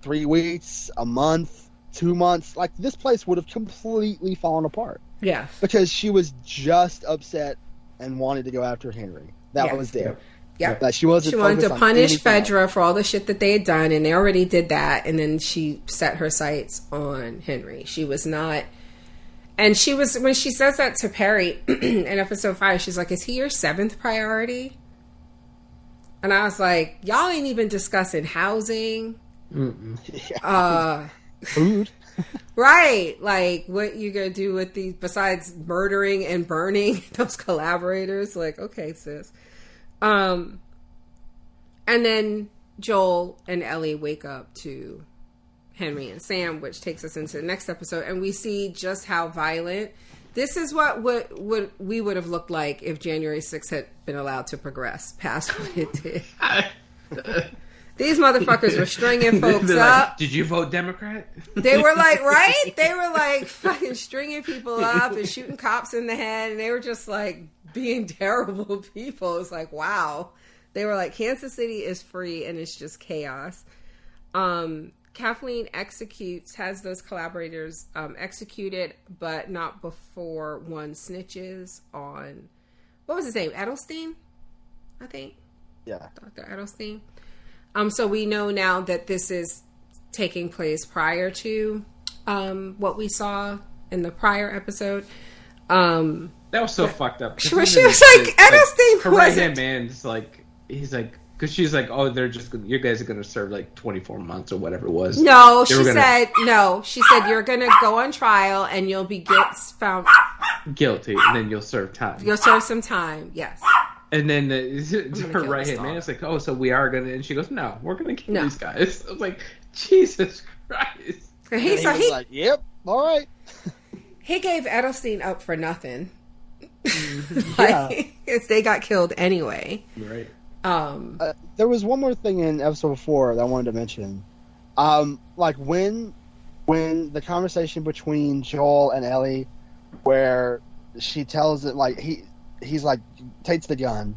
3 weeks, a month, 2 months, like, this place would have completely fallen apart. Yeah. Because she was just upset and wanted to go after Henry. That was there. Yeah. That she wanted to punish Fedra for all the shit that they had done, and they already did that, and then she set her sights on Henry. She was not... And she was... When she says that to Perry in episode 5, she's like, is he your 7th priority? And I was like, y'all ain't even discussing housing. Food. Right. Like, what you gonna do with these, besides murdering and burning those collaborators? Like, okay, sis. And then Joel and Ellie wake up to Henry and Sam, which takes us into the next episode, and we see just how violent. This is what we would have looked like if January 6th had been allowed to progress past what it did. These motherfuckers were stringing folks up. Did you vote Democrat? They were like, right? They were like fucking stringing people up and shooting cops in the head. And they were just like being terrible people. It's like, wow. They were like, Kansas City is free and it's just chaos. Kathleen has those collaborators executed, but not before one snitches on, what was his name? Edelstein, I think. Yeah. Dr. Edelstein. So we know now that this is taking place prior to what we saw in the prior episode. That was so fucked up. She was like, Edelstein her right hand man is like, he's like, because she's like, oh, you guys are going to serve like 24 months or whatever it was. No, she said you're going to go on trial and you'll be found guilty, and then you'll serve time. You'll serve some time, yes. And then her right hand man is like, oh, so we are going to, and she goes, no, we're going to kill these guys. I was like, Jesus Christ. He was like, yep, all right. He gave Edelstein up for nothing. Yeah. They got killed anyway. Right. There was one more thing in episode 4 that I wanted to mention. Like when the conversation between Joel and Ellie, where she tells it, like, he's like, takes the gun,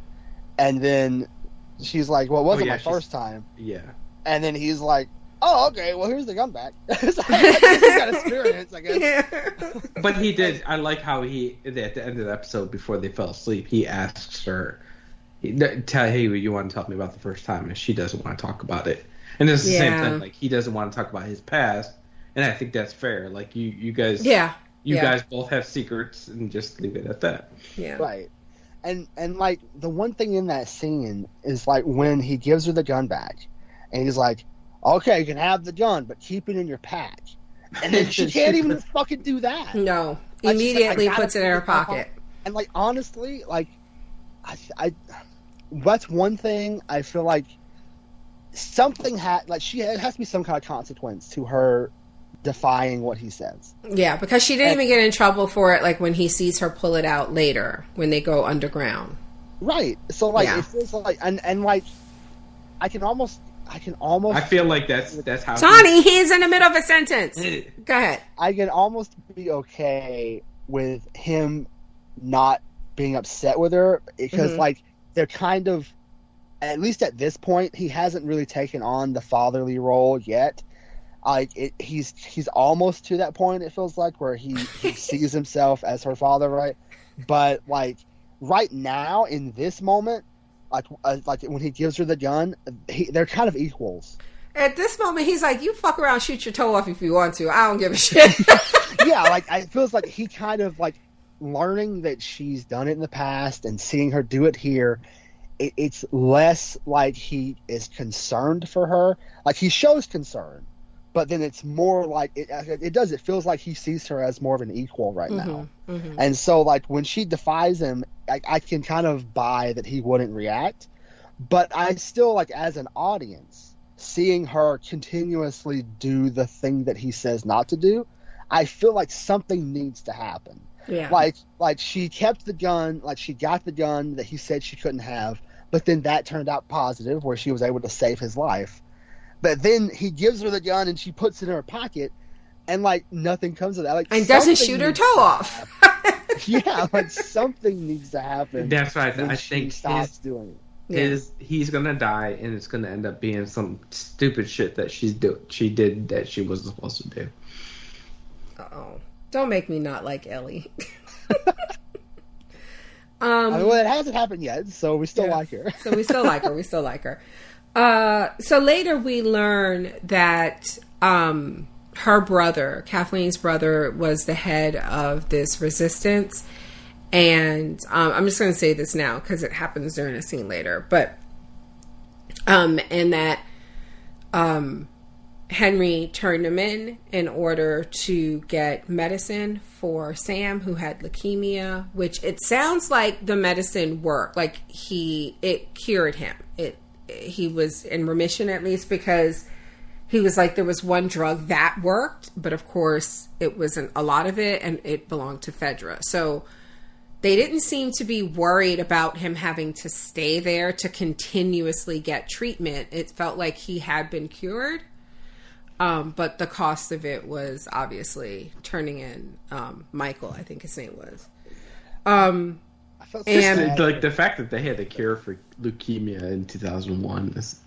and then she's like, well, it wasn't my first time. Yeah. And then he's like, oh, okay, well, here's the gun back. So I guess he got experience, I guess. Yeah. But he did, I like how he, at the end of the episode, before they fell asleep, he asks her, hey, you want to tell me about the first time? And she doesn't want to talk about it. And it's the same thing, like, he doesn't want to talk about his past, and I think that's fair. Like, you guys... Yeah. You guys both have secrets, and just leave it at that. Yeah. Right. And like, the one thing in that scene is, like, when he gives her the gun back, and he's like, okay, you can have the gun, but keep it in your pack. And then she can't even fucking do that. No. immediately like, puts it in her pocket. And like honestly, like I that's one thing I feel like something it has to be some kind of consequence to her defying what he says. Yeah, because she didn't even get in trouble for it, like when he sees her pull it out later when they go underground. Right. So like it feels like and like I can almost I feel like that's how Johnny, he's in the middle of a sentence. Go ahead. I can almost be okay with him not being upset with her because like they're kind of, at least at this point, he hasn't really taken on the fatherly role yet. Like he's almost to that point. It feels like where he sees himself as her father, right? But like right now in this moment, like when he gives her the gun, they're kind of equals. At this moment, he's like, "You fuck around, shoot your toe off if you want to. I don't give a shit." Yeah, like it feels like he kind of like learning that she's done it in the past and seeing her do it here. It's less like he is concerned for her. Like he shows concern, but then it's more like it feels like he sees her as more of an equal right now. And so like when she defies him, I can kind of buy that he wouldn't react, but I still, like, as an audience, seeing her continuously do the thing that he says not to do, I feel like something needs to happen. Yeah. Like she kept the gun, like she got the gun that he said she couldn't have, but then that turned out positive where she was able to save his life. But then he gives her the gun and she puts it in her pocket, and like nothing comes of that. Like, and doesn't shoot her toe off. Yeah, like something needs to happen. That's right. I she think stops doing it. He's gonna die, and it's gonna end up being some stupid shit that she did that she wasn't supposed to do. Uh-oh. Don't make me not like Ellie. I mean, well, it hasn't happened yet, so we still like her. So we still like her. So later we learn that her brother, Kathleen's brother, was the head of this resistance. And I'm just going to say this now because it happens during a scene later. But, and that Henry turned him in order to get medicine for Sam, who had leukemia, which it sounds like the medicine worked. Like it cured him. He was in remission, at least, because he was like, there was one drug that worked, but of course it wasn't a lot of it, and it belonged to Fedra. So they didn't seem to be worried about him having to stay there to continuously get treatment. It felt like he had been cured. But the cost of it was obviously turning in Michael, I think his name was. I felt and like the fact that they had a cure for leukemia in 2001 is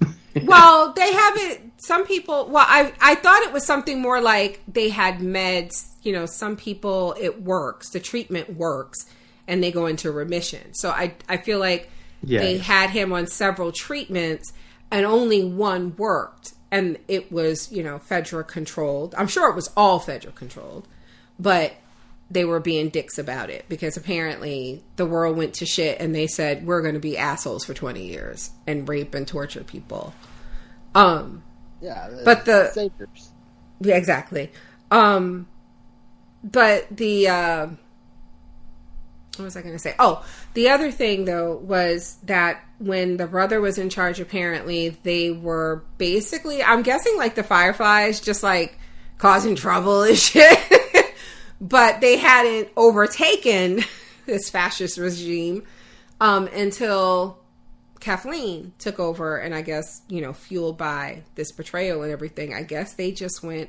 well, they haven't. Some people. Well, I thought it was something more like they had meds. You know, some people it works. The treatment works, and they go into remission. So I feel like they had him on several treatments, and only one worked. And it was, Fedra controlled. I'm sure it was all Fedra controlled, but they were being dicks about it because apparently the world went to shit and they said, we're going to be assholes for 20 years and rape and torture people. But the saviors. Yeah, exactly. But the, what was I going to say? Oh, the other thing, though, was that when the brother was in charge, apparently, they were basically, I'm guessing, like the Fireflies, just like causing trouble and shit. But they hadn't overtaken this fascist regime until Kathleen took over. And I guess, fueled by this betrayal and everything, I guess they just went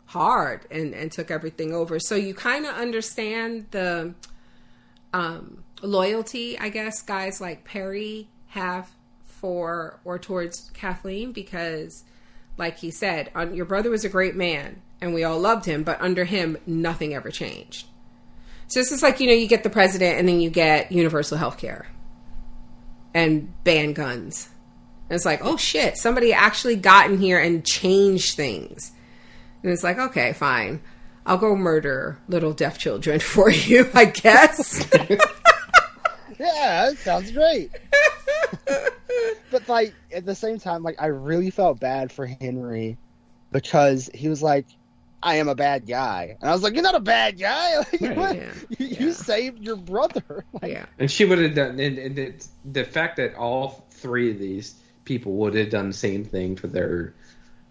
hard and took everything over. So you kind of understand the loyalty, I guess, guys like Perry have for or towards Kathleen, because like he said, your brother was a great man and we all loved him, but under him nothing ever changed. So this is like, you get the president and then you get universal health care and ban guns. And it's like, oh shit, somebody actually got in here and changed things. And it's like, okay, fine, I'll go murder little deaf children for you, I guess. Yeah, that sounds great. But, like, at the same time, like, I really felt bad for Henry because he was like, I am a bad guy. And I was like, you're not a bad guy. Like, Right. you saved your brother. Like, Yeah. And she would have done, and the fact that all three of these people would have done the same thing for their,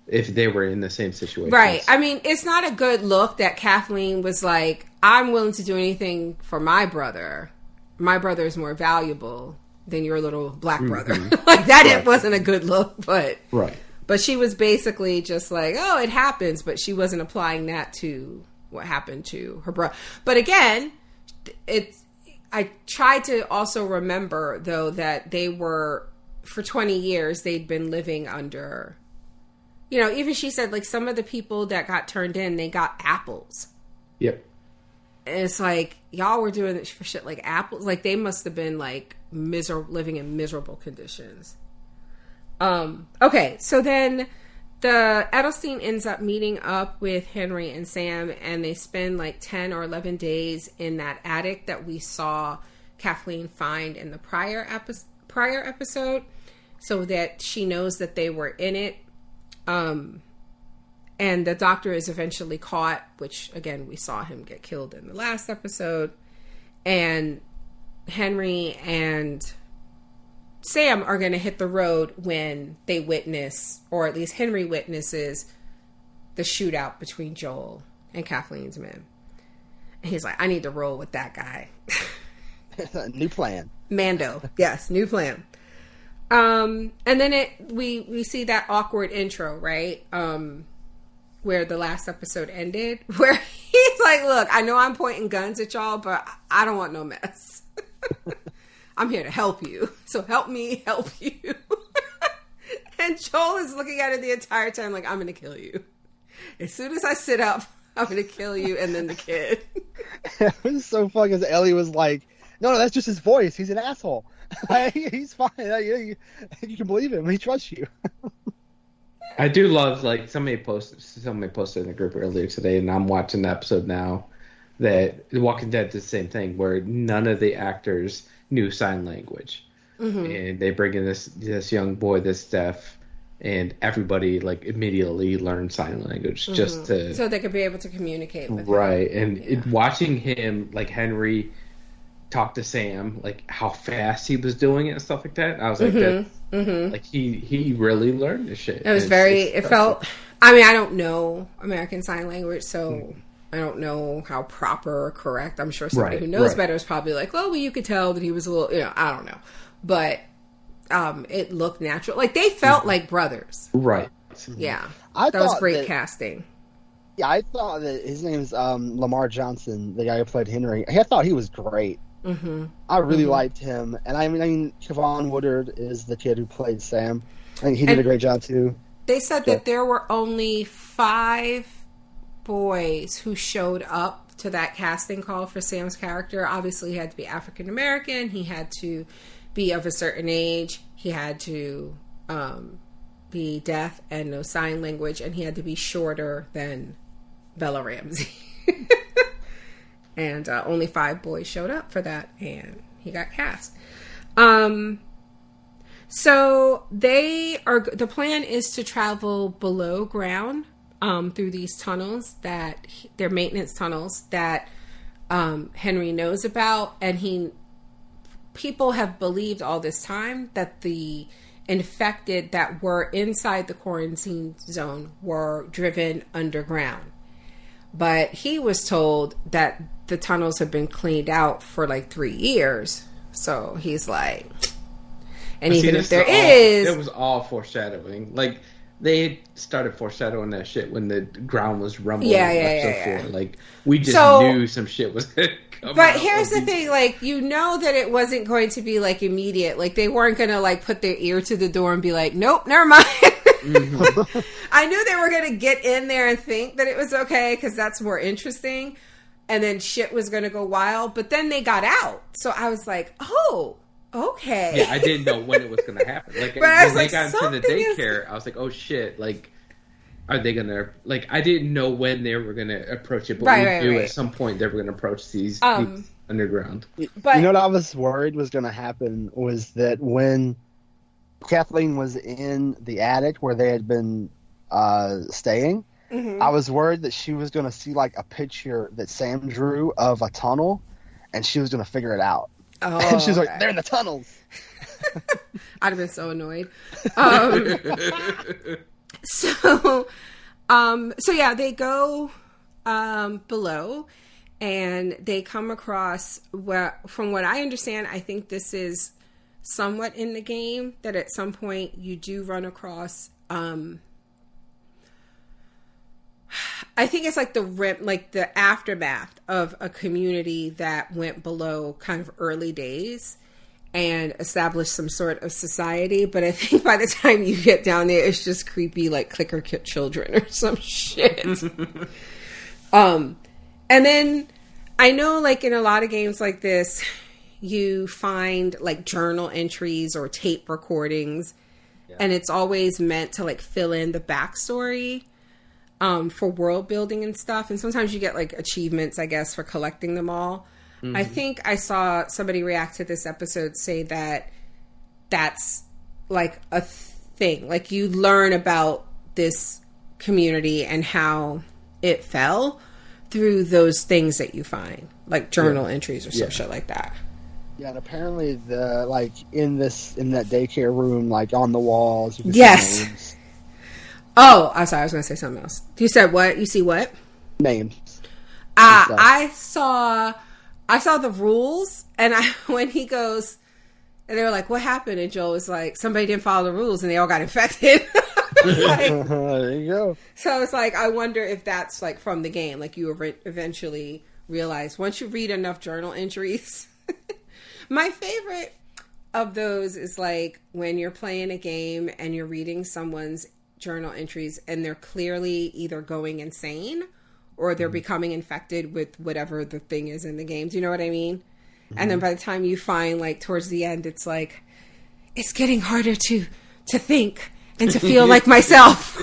if they were in the same situation. Right. I mean, it's not a good look that Kathleen was like, I'm willing to do anything for my brother. My brother is more valuable than your little black brother. Like, that Right. It wasn't a good look, but... Right. But she was basically just like, oh, it happens, but she wasn't applying that to what happened to her brother. But again, I tried to also remember, though, that they were, for 20 years, they'd been living under, even she said, like, some of the people that got turned in, they got apples. Yep. And it's like, y'all were doing this for shit like apples. Like, they must have been, like, living in miserable conditions. Okay, so then the Edelstein ends up meeting up with Henry and Sam, and they spend like 10 or 11 days in that attic that we saw Kathleen find in the prior episode, so that she knows that they were in it. And the doctor is eventually caught, which again, we saw him get killed in the last episode. And Henry and Sam are going to hit the road when they witness, or at least Henry witnesses, the shootout between Joel and Kathleen's men. And he's like, I need to roll with that guy. New plan. Mando. Yes, new plan. And then we see that awkward intro, right? Where the last episode ended, where he's like, look, I know I'm pointing guns at y'all, but I don't want no mess. I'm here to help you. So help me help you. And Joel is looking at it the entire time like, I'm going to kill you. As soon as I sit up, I'm going to kill you. And then the kid. It was so funny because Ellie was like, no, that's just his voice. He's an asshole. He's fine. You can believe him. He trusts you. I do love, like, somebody posted in the group earlier today, and I'm watching the episode now, that The Walking Dead did the same thing, where none of the actors knew sign language. Mm-hmm. And they bring in this young boy that's deaf, and everybody, like, immediately learned sign language just to... So they could be able to communicate with him. Right, and watching him, like, Henry talk to Sam, like, how fast he was doing it and stuff like that, I was like, like, he really learned this shit. It was it felt... I mean, I don't know American Sign Language, so... I don't know how proper or correct. I'm sure somebody who knows better is probably like, well, you could tell that he was a little, I don't know. But it looked natural. Like, they felt like brothers. Right. Yeah. That was great casting. Yeah, I thought that his name's Lamar Johnson, the guy who played Henry. I thought he was great. Mm-hmm. I really liked him. And I mean, Kevon Woodard is the kid who played Sam. I think he did a great job, too. They said that there were only 5 boys who showed up to that casting call for Sam's character. Obviously, he had to be African American. He had to be of a certain age. He had to be deaf and know sign language, and he had to be shorter than Bella Ramsey. And only 5 boys showed up for that, and he got cast. So the plan is to travel below ground through these tunnels they're maintenance tunnels that Henry knows about, and people have believed all this time that the infected that were inside the quarantine zone were driven underground. But he was told that the tunnels have been cleaned out for like 3 years. So he's like, and even if there is... It was all foreshadowing. Like, they started foreshadowing that shit when the ground was rumbling. Yeah. Like, we just knew some shit was going to come out. But here's the thing, like, that it wasn't going to be, like, immediate. Like, they weren't going to, like, put their ear to the door and be like, nope, never mind. Mm-hmm. I knew they were going to get in there and think that it was okay, because that's more interesting. And then shit was going to go wild. But then they got out. So I was like, oh... Okay. Yeah, I didn't know when it was going to happen. Like, when they got into the daycare, I was like, oh shit, like, are they going to, like, I didn't know when they were going to approach it, but we knew at some point they were going to approach these underground. But you know what I was worried was going to happen was that when Kathleen was in the attic where they had been staying, I was worried that she was going to see like a picture that Sam drew of a tunnel, and she was going to figure it out. Oh, and she was like, "They're in the tunnels." I'd have been so annoyed. So yeah, they go below, and they come across, from what I understand, I think this is somewhat in the game, that at some point you do run across, I think it's like the aftermath of a community that went below kind of early days and established some sort of society. But I think by the time you get down there, it's just creepy, like clicker children or some shit. And then I know, like, in a lot of games like this, you find like journal entries or tape recordings, and it's always meant to like fill in the backstory for world building and stuff. And sometimes you get like achievements, I guess, for collecting them all. Mm-hmm. I think I saw somebody react to this episode say that that's like a thing. Like, you learn about this community and how it fell through those things that you find, like journal entries or some shit like that. Yeah, and apparently in that daycare room, like on the walls, you can see names. Oh, I'm sorry, I was going to say something else. You said what? You see what? Names. I saw the rules, and when he goes, and they were like, "What happened?" And Joel was like, "Somebody didn't follow the rules, and they all got infected." Like, there you go. So it's like, I wonder if that's like from the game. Like, you eventually realize once you read enough journal entries. My favorite of those is like when you're playing a game and you're reading someone's journal entries and they're clearly either going insane or they're becoming infected with whatever the thing is in the game. Do you know what I mean? Mm-hmm. And then by the time you find, like, towards the end, it's like, it's getting harder to think and to feel like myself.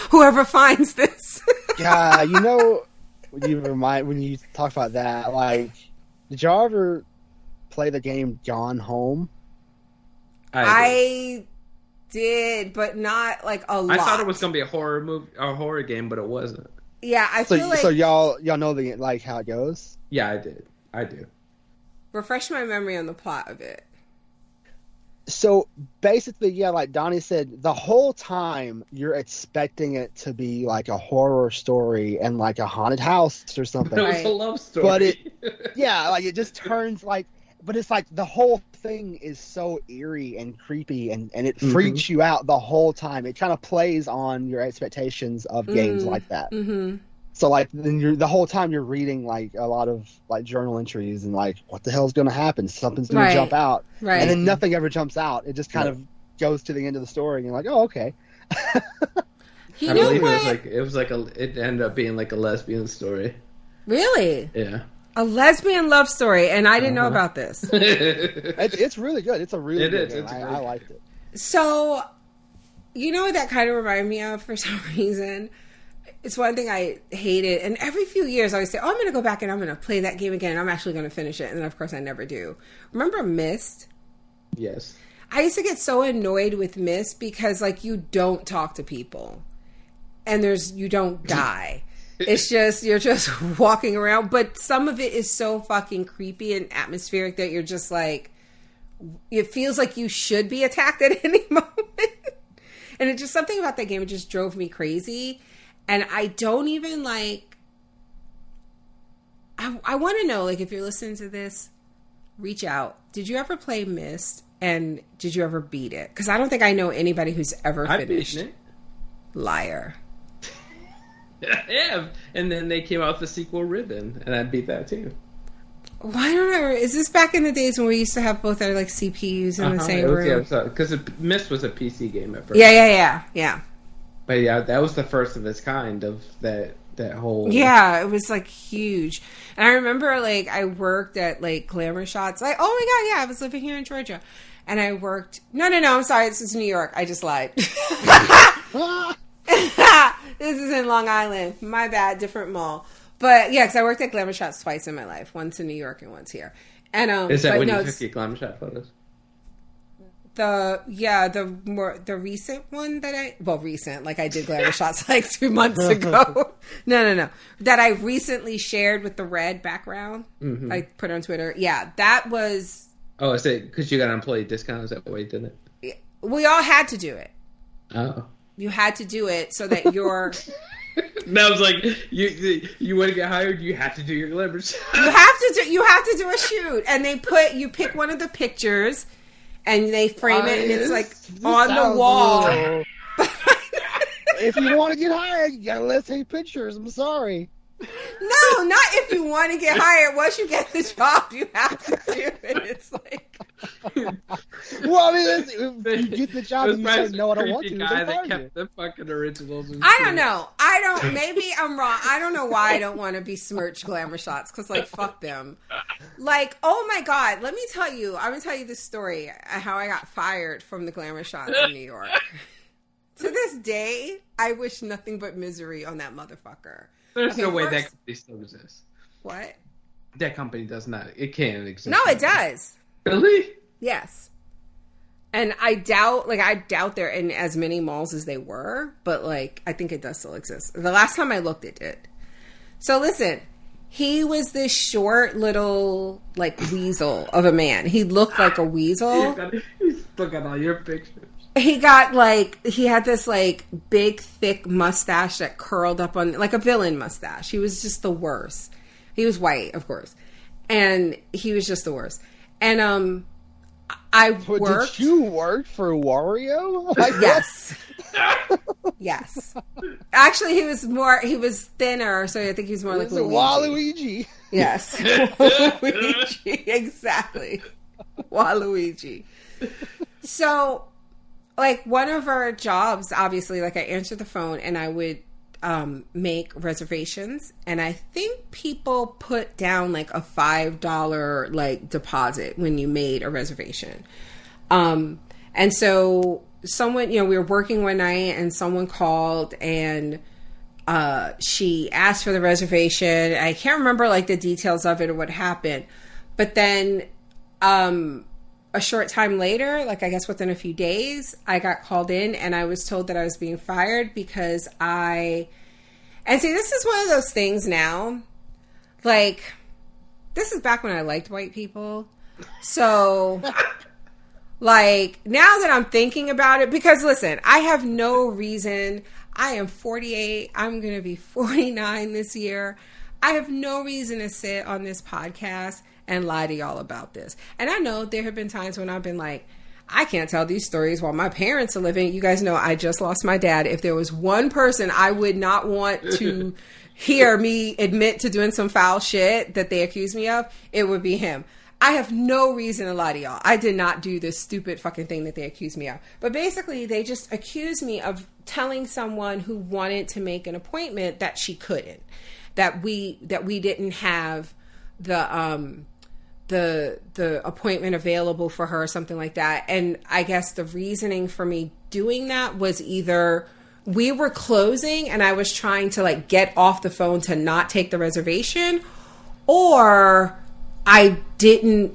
Whoever finds this. Yeah, you know, when you talk about that, like, did y'all ever play the game Gone Home? I did, but not like a lot. I thought it was gonna be a horror game, but it wasn't. Yeah, I feel like. So y'all know how it goes? Yeah, I do. Refresh my memory on the plot of it. So basically, yeah, like Donnie said, the whole time you're expecting it to be like a horror story and like a haunted house or something. It was a love story. But it just turns like, but it's like the whole thing is so eerie and creepy and it freaks you out the whole time. It kind of plays on your expectations of games like that. Mm-hmm. So like then the whole time you're reading like a lot of like journal entries and like, what the hell's going to happen? Something's going to jump out. Right. And then nothing ever jumps out. It just kind of goes to the end of the story and you're like, oh, okay. You know what? It ended up being like a lesbian story. Really? Yeah. A lesbian love story, and I didn't know about this. It's really good. It's a really good game. I liked it. So, you know what that kind of reminded me of for some reason? It's one thing I hated, and every few years I would say, oh, I'm going to go back and I'm going to play that game again, and I'm actually going to finish it, and then of course I never do. Remember Myst? Yes. I used to get so annoyed with Myst because, like, you don't talk to people, and you don't die. It's just, you're just walking around, but some of it is so fucking creepy and atmospheric that you're just like, it feels like you should be attacked at any moment. And it's just something about that game, it just drove me crazy. And I don't even like, I want to know, like, if you're listening to this, reach out. Did you ever play Myst? And did you ever beat it? Because I don't think I know anybody who's ever finished. Beaten it. Liar. Yeah, and then they came out with the sequel Ribbon, and I beat that too. Why don't I? Is this back in the days when we used to have both our like CPUs in the same room? Yeah, because Myst was a PC game at first. Yeah. But yeah, that was the first of its kind of that whole. Yeah, it was like huge, and I remember like I worked at like Glamour Shots. Like, oh my god, yeah, I was living here in Georgia, and I worked. No, I'm sorry, this is New York. I just lied. This is in Long Island. My bad, different mall. But yeah, because I worked at Glamour Shots twice in my life. Once in New York and once here. And is that when you took your Glamour Shot photos? the recent one that I did glamour shots like 2 months ago. No. That I recently shared with the red background. Mm-hmm. I put on Twitter. Yeah, that was. Oh, I say because you got an employee discount. Is that why you did it? We all had to do it. Oh. You had to do it so that you're. That was like you want to get hired, you have to do your glamour shot. You have to do a shoot, and you pick one of the pictures, and they frame it, and it's like on the wall. If you want to get hired, you gotta let's take pictures. I'm sorry. No, not if you want to get hired. Once you get the job, you have to do it. It's like, well, I mean, if you get the job and you say no, I don't want to. Guy that kept the fucking originals. I don't know. Maybe I'm wrong. I don't know why I don't want to be smirched glamour shots because, like, fuck them. Like, oh my god, let me tell you. I'm gonna tell you this story how I got fired from the glamour shots in New York. To this day, I wish nothing but misery on that motherfucker. There's no way that company still exists. What? That company does not. It can't exist. No, it does. Really? Yes. And I doubt they're in as many malls as they were, but, like, I think it does still exist. The last time I looked, it did. So listen, he was this short little, like, weasel of a man. He looked like a weasel. He's looking at all your pictures. He had this, like, big, thick mustache that curled up on, like, a villain mustache. He was just the worst. He was white, of course. And he was just the worst. And, Did you work for Wario? Yes. Yes. Actually, he was thinner, so I think he was more like Luigi. Waluigi. Yes. Waluigi. Exactly. Waluigi. So, like, one of our jobs, obviously, like, I answered the phone and I would make reservations, and I think people put down like a $5 like deposit when you made a reservation. And so someone, we were working one night and someone called and she asked for the reservation. I can't remember like the details of it or what happened, but then a short time later, like I guess within a few days, I got called in and I was told that I was being fired because and see, this is one of those things now, like, this is back when I liked white people. So, like, now that I'm thinking about it, because listen, I have no reason, I am 48, I'm going to be 49 this year. I have no reason to sit on this podcast and lie to y'all about this. And I know there have been times when I've been like, I can't tell these stories while my parents are living. You guys know I just lost my dad. If there was one person I would not want to hear me admit to doing some foul shit that they accuse me of, it would be him. I have no reason to lie to y'all. I did not do this stupid fucking thing that they accused me of. But basically, they just accused me of telling someone who wanted to make an appointment that she couldn't. That we didn't have the appointment available for her or something like that. And I guess the reasoning for me doing that was either we were closing and I was trying to like get off the phone to not take the reservation, or I didn't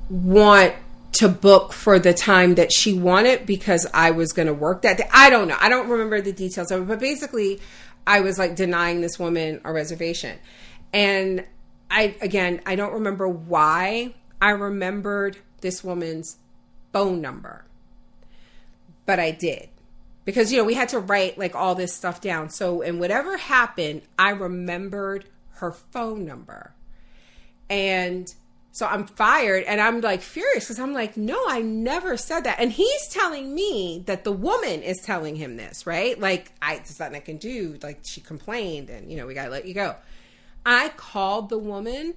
want to book for the time that she wanted because I was going to work that day. I don't know. I don't remember the details of it, but basically I was like denying this woman a reservation. And I don't remember why I remembered this woman's phone number, but I did because, we had to write like all this stuff down. So, and whatever happened, I remembered her phone number. And so I'm fired and I'm like furious because I'm like, no, I never said that. And he's telling me that the woman is telling him this, right? Like, there's nothing I can do. Like, she complained and, we got to let you go. I called the woman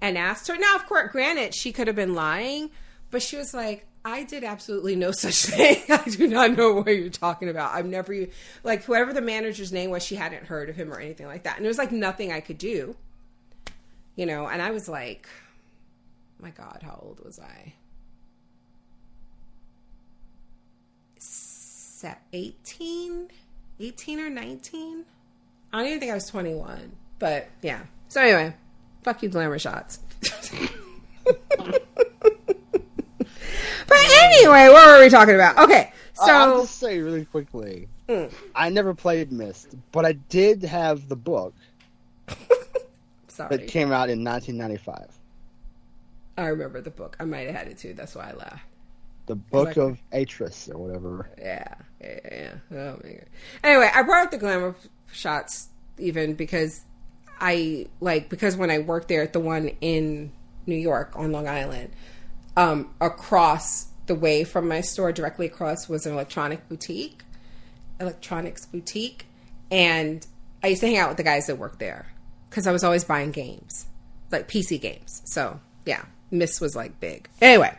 and asked her. Now, of course, granted, she could have been lying, but she was like, I did absolutely no such thing. I do not know what you're talking about. I've never, like, whoever the manager's name was, she hadn't heard of him or anything like that. And there was like nothing I could do, and I was like, my God, how old was I? 18 or 19? I don't even think I was 21. But, yeah. So, anyway. Fuck you, glamour shots. But Anyway, what were we talking about? Okay, so I'll just say really quickly. I never played Myst, but I did have the book. Sorry. That came out in 1995. I remember the book. I might have had it too. That's why I laughed. The Book of Atris or whatever. Yeah. Oh my god. Anyway, I brought up the glamour shots even because because when I worked there at the one in New York on Long Island, across the way from my store, directly across, was an electronics boutique, and I used to hang out with the guys that worked there because I was always buying games, like PC games. So yeah, Myst was like big. Anyway.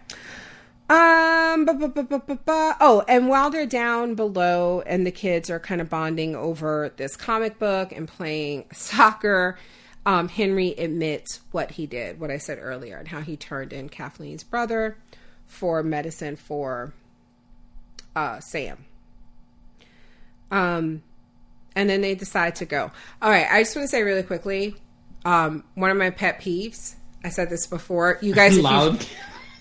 Oh, and while they're down below and the kids are kind of bonding over this comic book and playing soccer, Henry admits what he did, what I said earlier, and how he turned in Kathleen's brother for medicine for Sam. And then they decide to go. All right, I just want to say really quickly, one of my pet peeves, I said this before, you guys... Loud.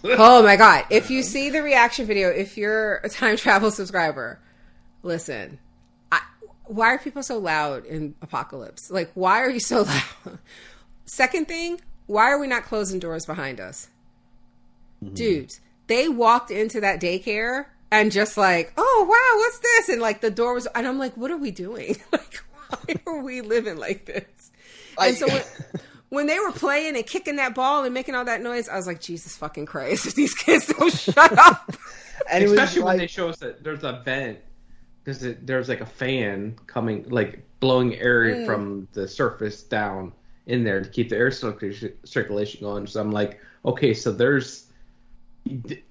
Oh my god, if you see the reaction video, if you're a time travel subscriber, listen, why are people so loud in Apocalypse? Like, why are you so loud? Second thing, why are we not closing doors behind us? Dudes, they walked into that daycare and just like, oh wow, what's this? And like the door was, and I'm like, what are we doing? Like, why are we living like this? And so when they were playing and kicking that ball and making all that noise, I was like, Jesus fucking Christ, if these kids don't shut up. And especially when they show us that there's a vent, because there's like a fan coming, like blowing air from the surface down in there to keep the air circulation going. So I'm like, okay, so there's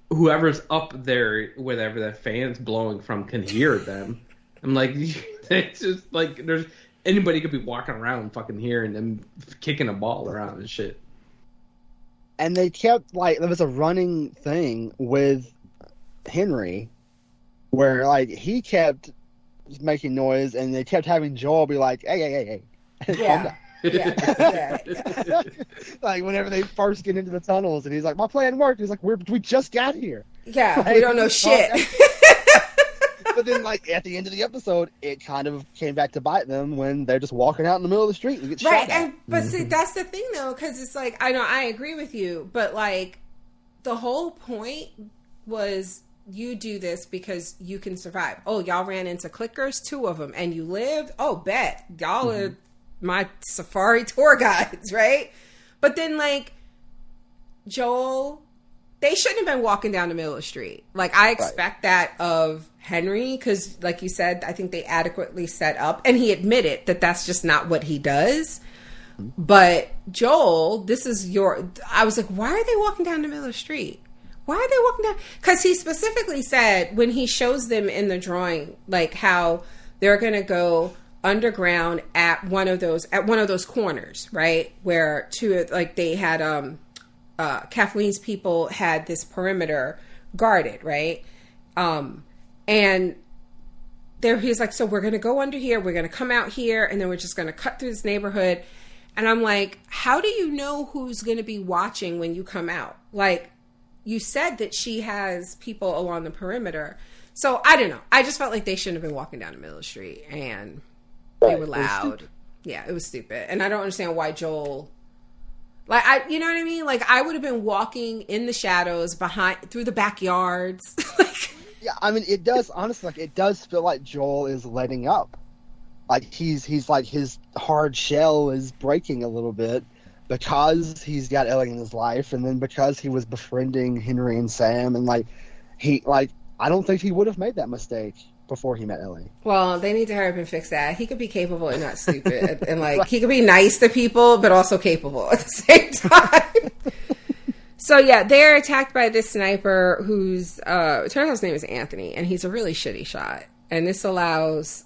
whoever's up there, whatever that fan's blowing from, can hear them. I'm like, it's just like there's... Anybody could be walking around fucking hearing them kicking a ball around and shit. And they kept, like, there was a running thing with Henry where, like, he kept making noise and they kept having Joel be like, hey. Yeah. Yeah. Like, whenever they first get into the tunnels and he's like, my plan worked. He's like, we just got here. Yeah, like, we don't know shit. But then, like, at the end of the episode, it kind of came back to bite them when they're just walking out in the middle of the street and get shot at. But see, that's the thing, though, because it's like, I know, I agree with you, but, like, the whole point was you do this because you can survive. Oh, y'all ran into clickers, 2 of them, and you lived? Oh, bet. Y'all are my safari tour guides, right? But then, like, Joel... They shouldn't have been walking down the middle of the street. Like, I expect that of Henry, because, like you said, I think they adequately set up, and he admitted that that's just not what he does. But Joel, this is I was like, why are they walking down the middle of the street? Why are they walking down? Because he specifically said, when he shows them in the drawing, like, how they're going to go underground at one of those corners, right? Where they had, Kathleen's people had this perimeter guarded, right? And he's like, so we're going to go under here, we're going to come out here, and then we're just going to cut through this neighborhood. And I'm like, how do you know who's going to be watching when you come out? Like, you said that she has people along the perimeter. So I don't know. I just felt like they shouldn't have been walking down the middle of the street, and they were loud. It was stupid. And I don't understand why Joel... Like, you know what I mean? Like, I would have been walking in the shadows through the backyards. Yeah, I mean, it does, honestly, like, it does feel like Joel is letting up. Like, he's like, his hard shell is breaking a little bit because he's got Ellie in his life, and then because he was befriending Henry and Sam, and, like, I don't think he would have made that mistake before he met Ellie. Well, they need to hurry up and fix that. He could be capable and not stupid. And, like, he could be nice to people, but also capable at the same time. So, yeah, they're attacked by this sniper who's, it turns out his name is Anthony, and he's a really shitty shot. And this allows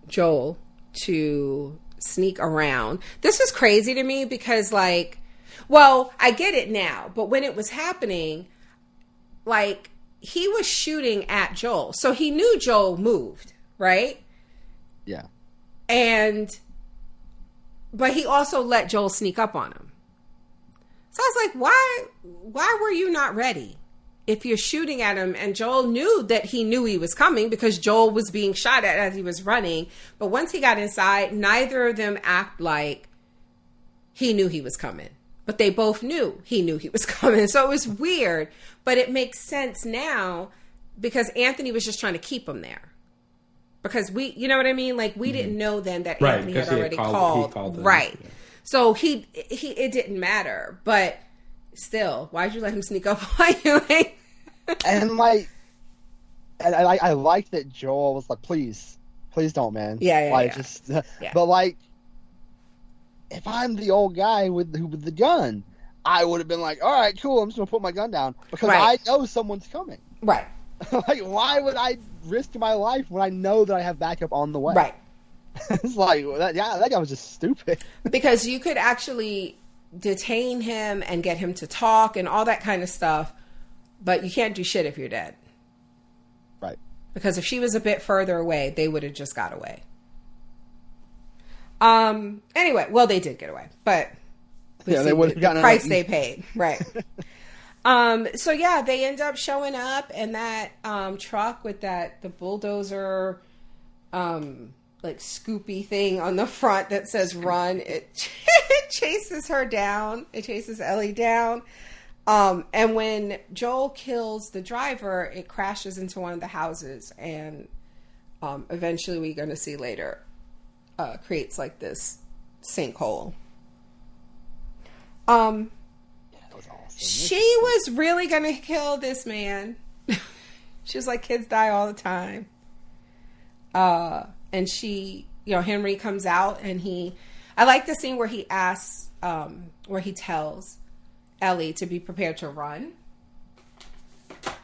Joel to sneak around. This was crazy to me because, like, well, I get it now, but when it was happening, like, he was shooting at Joel. So he knew Joel moved, right? Yeah. But he also let Joel sneak up on him. So I was like, why were you not ready? if you're shooting at him, and Joel knew that he knew he was coming because Joel was being shot at as he was running. But once he got inside, neither of them act like he knew he was coming. But they both knew he knew he was coming. So it was weird, but it makes sense now because Anthony was just trying to keep him there. Because you know what I mean? Like, we didn't know then that Anthony had already called. Right. Yeah. So it didn't matter. But still, why'd you let him sneak up on you? And like, and I like that Joel was like, please don't, man. But like, if I'm the old guy with the gun, I would have been like, all right, cool, I'm just gonna put my gun down because I know someone's coming. Right. Like, why would I risk my life when I know that I have backup on the way? Right. It's like, that guy was just stupid. Because you could actually detain him and get him to talk and all that kind of stuff, but you can't do shit if you're dead. Right. Because if she was a bit further away, they would have just got away. Anyway, well, they did get away, but they would have gotten the price they paid. Right. So yeah, they end up showing up in that truck with the bulldozer like scoopy thing on the front that says run. It chases her down. It chases Ellie down. And when Joel kills the driver, it crashes into one of the houses, and eventually we're going to see later creates like this sinkhole. That was awesome. She was really going to kill this man. She was like, kids die all the time. And she, Henry comes out and I like the scene where he asks, where he tells Ellie to be prepared to run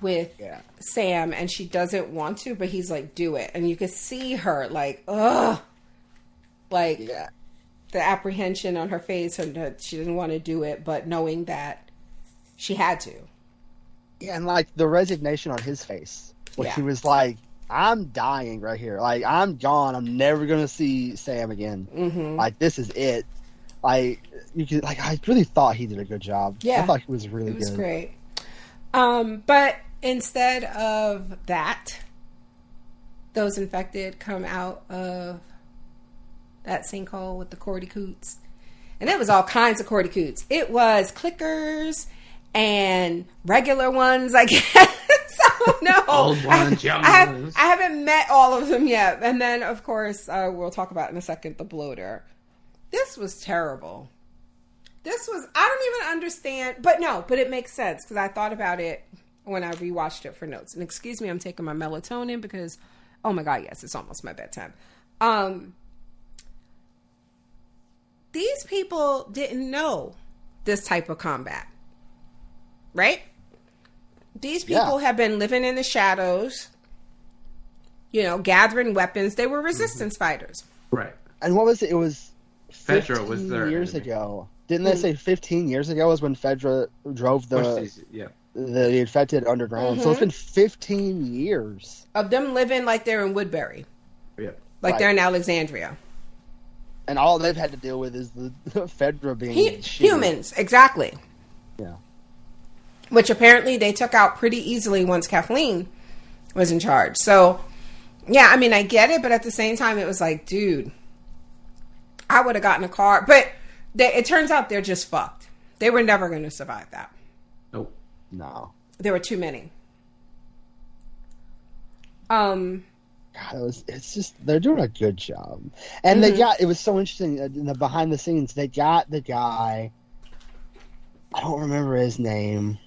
with Sam, and she doesn't want to, but he's like, do it. And you can see her like, ugh, like the apprehension on her face, and that she didn't want to do it, but knowing that she had to. Yeah, and like the resignation on his face, where he was like, I'm dying right here. Like, I'm gone. I'm never going to see Sam again. Mm-hmm. Like, this is it. Like, I really thought he did a good job. Yeah. I thought he was really good. It was great. But instead of that, those infected come out of that sinkhole with the Cordy Coots. And it was all kinds of Cordy Coots. It was clickers and regular ones, I guess. No, old ones, young ones. I haven't met all of them yet. And then, of course, we'll talk about in a second the bloater. This was terrible. I don't even understand, but it makes sense because I thought about it when I rewatched it for notes. And excuse me, I'm taking my melatonin because, oh my God, yes, it's almost my bedtime. These people didn't know this type of combat, right? These people have been living in the shadows, gathering weapons. They were resistance fighters. Right. And what was it? It was Fedra was their years enemy. ago. Didn't they say 15 years ago was when Fedra drove the infected underground? Mm-hmm. So it's been 15 years. Of them living like they're in Woodbury. Yeah. Like they're in Alexandria. And all they've had to deal with is the Fedra being humans. Exactly. Yeah. Which apparently they took out pretty easily once Kathleen was in charge. So, yeah, I mean, I get it, but at the same time, it was like, dude, I would have gotten a car. But it turns out they're just fucked. They were never going to survive that. Nope. No. There were too many. God, it's just, they're doing a good job. And it was so interesting, in the behind the scenes, they got the guy, I don't remember his name.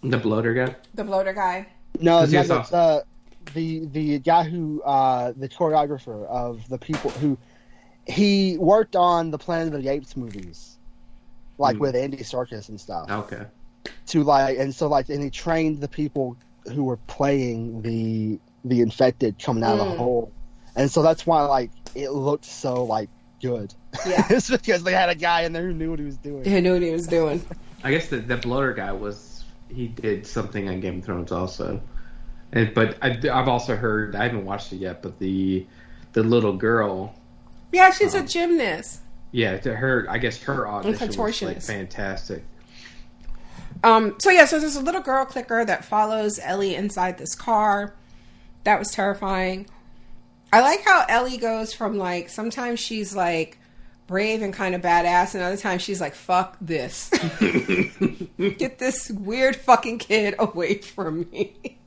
The bloater guy? The bloater guy. No, the guy who, the choreographer of the people who, he worked on the Planet of the Apes movies, like with Andy Serkis and stuff. Okay. And he trained the people who were playing the infected coming out of the hole. And so that's why, it looked so, good. Yeah. It's because they had a guy in there who knew what he was doing. Who knew what he was doing. I guess the bloater guy he did something on Game of Thrones also. But I've also heard, I haven't watched it yet, but the little girl. Yeah, she's a gymnast. Yeah, I guess her audition was contortionist. fantastic. So there's a little girl clicker that follows Ellie inside this car. That was terrifying. I like how Ellie goes from like, sometimes she's like brave and kind of badass, and other times she's like, fuck this. Get this weird fucking kid away from me.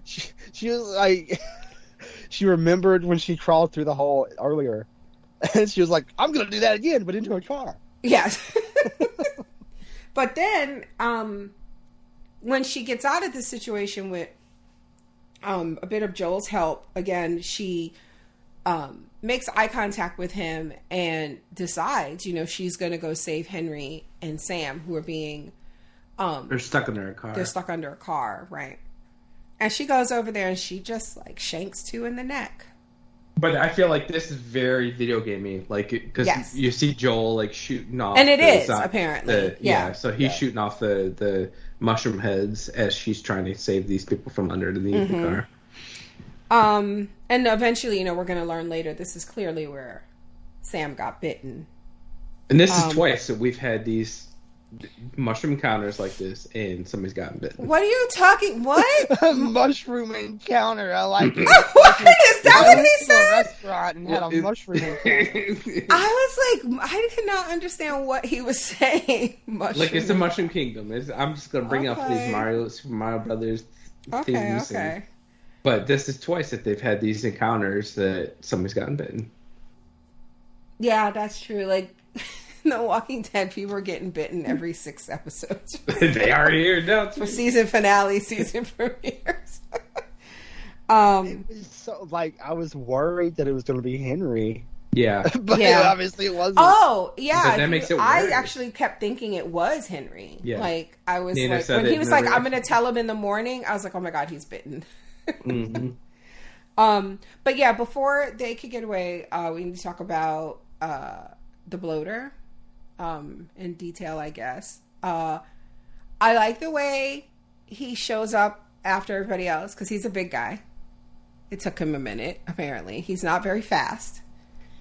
She was like, she remembered when she crawled through the hole earlier. And she was like, I'm going to do that again, but into a car. Yes. But then, when she gets out of this situation with a bit of Joel's help, again, she makes eye contact with him and decides, she's going to go save Henry and Sam, who are being... they're stuck under a car. They're stuck under a car, right. And she goes over there and she just, like, shanks two in the neck. But I feel like this is very video gamey, like, because you see Joel like shooting off, and it is apparently, so he's shooting off the mushroom heads as she's trying to save these people from underneath the car. And eventually, we're going to learn later. This is clearly where Sam got bitten, and this is twice that we've had these mushroom encounters like this, and somebody's gotten bitten. What are you talking? What? Mushroom encounter. I like it. What is that? What he said? A restaurant and had a mushroom encounter. I was like, I did not understand what he was saying. Mushroom. Like, it's the Mushroom Kingdom. I'm just gonna bring up these Super Mario Brothers themes. Okay. But this is twice that they've had these encounters that somebody's gotten bitten. Yeah, that's true. Like. The Walking Dead, people are getting bitten every 6 episodes. They are here now. For season finale, season premieres. It was so, like, I was worried that it was going to be Henry. Yeah. But obviously it wasn't. Oh, yeah. But that makes it worse. I actually kept thinking it was Henry. Yeah. Like, I was like, when he was like, I'm going to tell him in the morning, I was like, oh my God, he's bitten. But yeah, before they could get away, we need to talk about the bloater. In detail, I guess. I like the way he shows up after everybody else, because he's a big guy. It took him a minute, apparently. He's not very fast.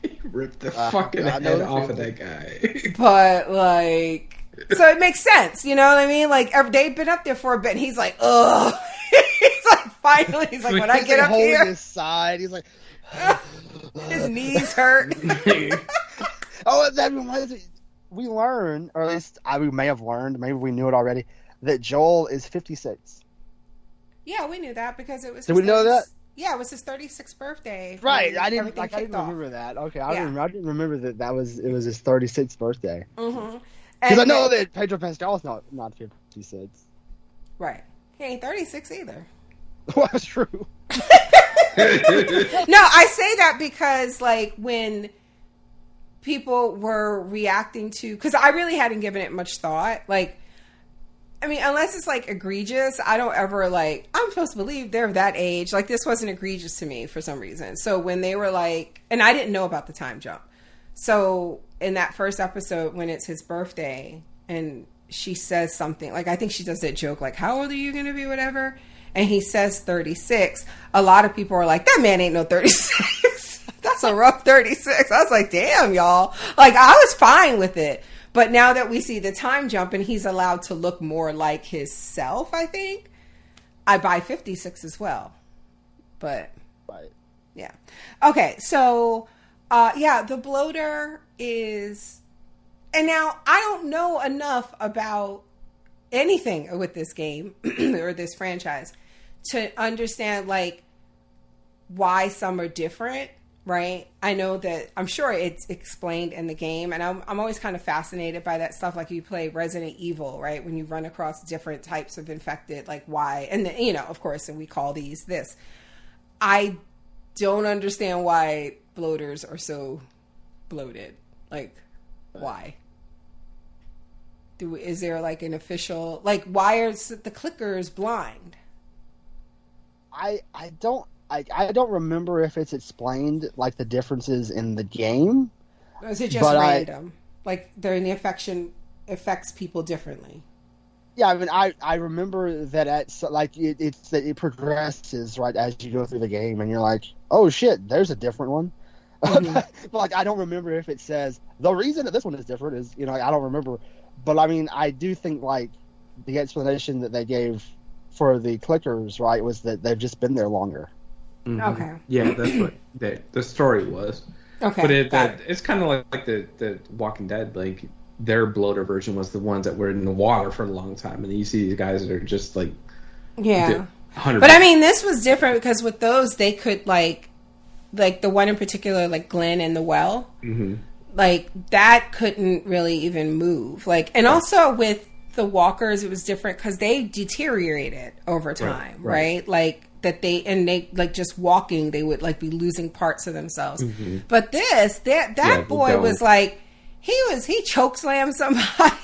He ripped the fucking head off of that guy. But, like... So it makes sense, you know what I mean? Like, they've been up there for a bit, and he's like, ugh. He's like, finally, he's like, when I get up here... his side, he's like... his knees hurt. Oh, that reminds me... We learned, or at least we may have learned, maybe we knew it already, that Joel is 56. Yeah, we knew that because it was. Did we know that? Yeah, it was his 36th birthday. Right, I didn't remember that. Okay, I didn't remember that it was his 36th birthday. Mm-hmm. Because I know that Pedro Pascal's not 56. Right, he ain't 36 either. Well, that's true. No, I say that because like when people were reacting to, because I really hadn't given it much thought. Like, I mean, unless it's like egregious, I don't ever like, I'm supposed to believe they're that age. Like, this wasn't egregious to me for some reason. So when they were like, and I didn't know about the time jump. So in that first episode, when it's his birthday and she says something, like, I think she does that joke, like, how old are you going to be, whatever? And he says 36. A lot of people are like, that man ain't no 36. That's a rough 36. I was like, damn, y'all. Like, I was fine with it. But now that we see the time jump and he's allowed to look more like his self, I think, I buy 56 as well. But, right. Yeah. Okay, so, the bloater is... And now, I don't know enough about anything with this game or this franchise to understand, like, why some are different. Right. I know that I'm sure it's explained in the game, and I'm always kind of fascinated by that stuff. Like, you play Resident Evil, right? When you run across different types of infected, like why, and then, you know, of course, and we call these this. I don't understand why bloaters are so bloated. Like, why? Is there like an official, like, why are the clickers blind? I don't remember if it's explained, like, the differences in the game. Or is it just random? Like, the infection affects people differently? Yeah, I mean, I remember that it progresses, right, as you go through the game, and you're like, oh, shit, there's a different one. Mm-hmm. But, like, I don't remember if it says, the reason that this one is different is, you know, I don't remember. But I mean, I do think like the explanation that they gave for the clickers, right, was that they've just been there longer. Mm-hmm. Okay. Yeah, that's what the story was. Okay. But it's kind of like the Walking Dead. Like their bloater version was the ones that were in the water for a long time, and then you see these guys that are just like 100%. 100%. But I mean, this was different because with those they could like the one in particular, like Glenn in the well, mm-hmm. like that couldn't really even move. Like, and also with the walkers, it was different because they deteriorated over time, right? Like that they like just walking, they would like be losing parts of themselves. Mm-hmm. But that boy was like he chokeslammed somebody.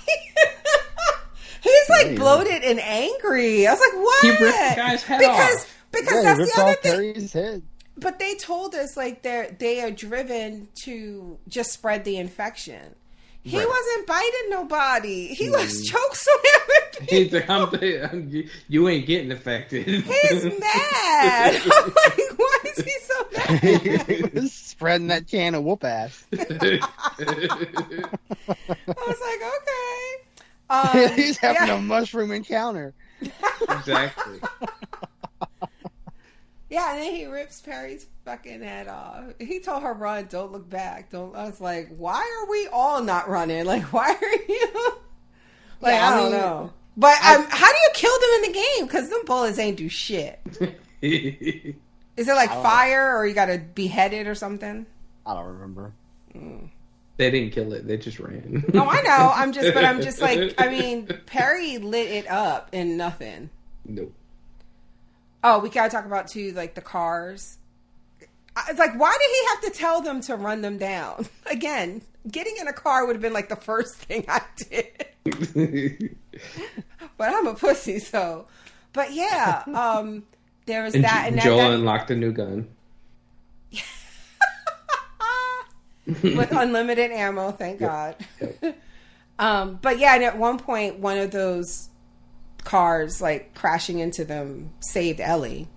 He's like bloated and angry. I was like, what? He ripped the guy's head off. Because that's the other thing. Perry's head. But they told us like they are driven to just spread the infection. He wasn't biting nobody. He was chokeslamming people. You ain't getting affected. He's mad. I'm like, why is he so mad? Spreading that can of whoop ass. I was like, okay. He's having a mushroom encounter. Exactly. Yeah, and then he rips Perry's fucking head off. He told her, run, don't look back. Don't. I was like, why are we all not running? Like, why are you? Like, I don't know. But how do you kill them in the game? Because them bullets ain't do shit. Is it like fire or you got to behead it or something? I don't remember. They didn't kill it. They just ran. No, I know. I'm just like, I mean, Perry lit it up and nothing. Nope. Oh, we gotta talk about too, like the cars. It's like, why did he have to tell them to run them down? Again, getting in a car would have been like the first thing I did. But I'm a pussy, so. But yeah, there was that. And Joel that unlocked a new gun. with unlimited ammo, thank God. Yep. But yeah, and at one point, one of those cars like crashing into them saved Ellie.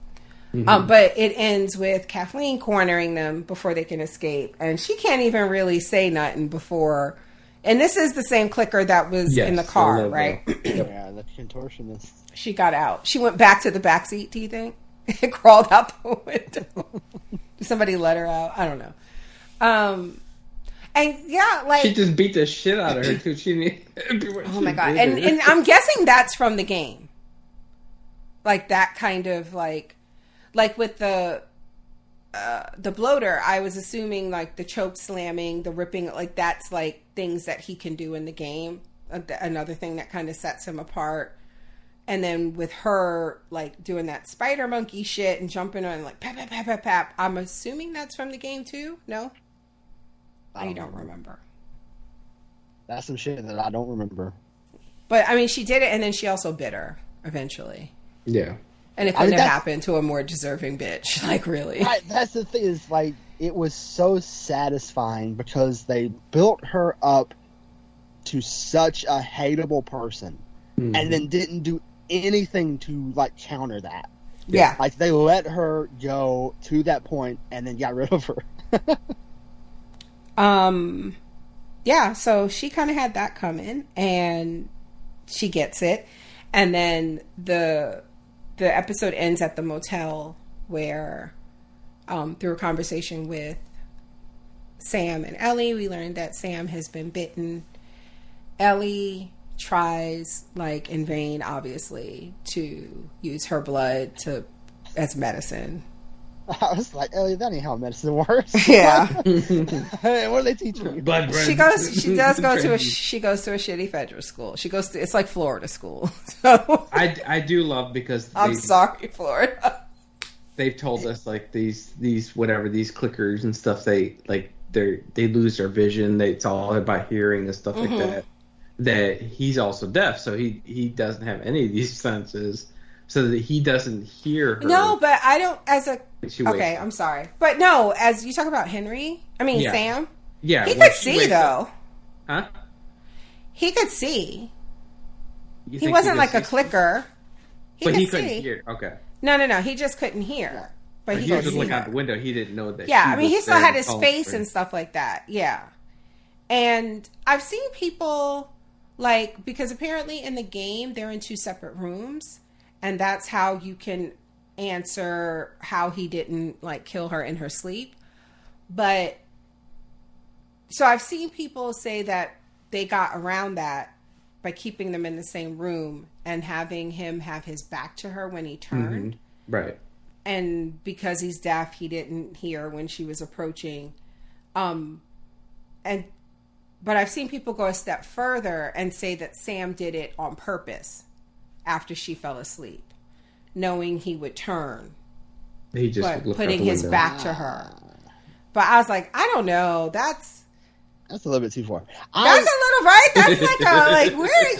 Mm-hmm. But it ends with Kathleen cornering them before they can escape, and she can't even really say nothing before. And this is the same clicker that was in the car, right? Yeah, the contortionist. She got out. She went back to the back seat. Do you think? It crawled out the window. Somebody let her out. I don't know. And yeah, like she just beat the shit out of her too. Oh my God! And I'm guessing that's from the game. Like that kind of like with the bloater, I was assuming like the choke slamming, the ripping, like that's like things that he can do in the game. Another thing that kind of sets him apart. And then with her like doing that spider monkey shit and jumping on like pap pap pap pap pap. I'm assuming that's from the game too. No. I don't remember. That's some shit that I don't remember. But, I mean, she did it, and then she also bit her, eventually. Yeah. And it couldn't have happened to a more deserving bitch. Like, really. That's the thing is, like, it was so satisfying because they built her up to such a hateable person and then didn't do anything to, like, counter that. Yeah. Like, they let her go to that point and then got rid of her. Yeah, so she kind of had that coming, and she gets it, and then the episode ends at the motel where, through a conversation with Sam and Ellie, we learned that Sam has been bitten. Ellie tries, like in vain, obviously, to use her blood as medicine. I was like, Ellie, that ain't how medicine works. Yeah. Hey, what are they teaching you? Blood she goes to a shitty federal school. It's like Florida school. So I do love because I'm sorry, Florida. They've told us like these clickers and stuff, they lose their vision. It's all about hearing and stuff like that. That he's also deaf, so he doesn't have any of these senses. So that he doesn't hear her. No, but I don't. Okay, I'm sorry, but no. As you talk about Henry, Sam. Yeah, he could see though. Huh? He could see. He wasn't like a clicker. He couldn't hear. Okay. No. He just couldn't hear. But he was just looking out the window. He didn't know that. Yeah, he still had his face and stuff like that. Yeah, and I've seen people Like, because apparently in the game, they're in 2 separate rooms. And that's how you can answer how he didn't, like, kill her in her sleep. But, so I've seen people say that they got around that by keeping them in the same room and having him have his back to her when he turned. Mm-hmm. Right. And because he's deaf, he didn't hear when she was approaching. But I've seen people go a step further and say that Sam did it on purpose after she fell asleep, knowing he would turn. He just putting his back to her. But I was like, I don't know. That's a little bit too far. That's a little, right? That's like where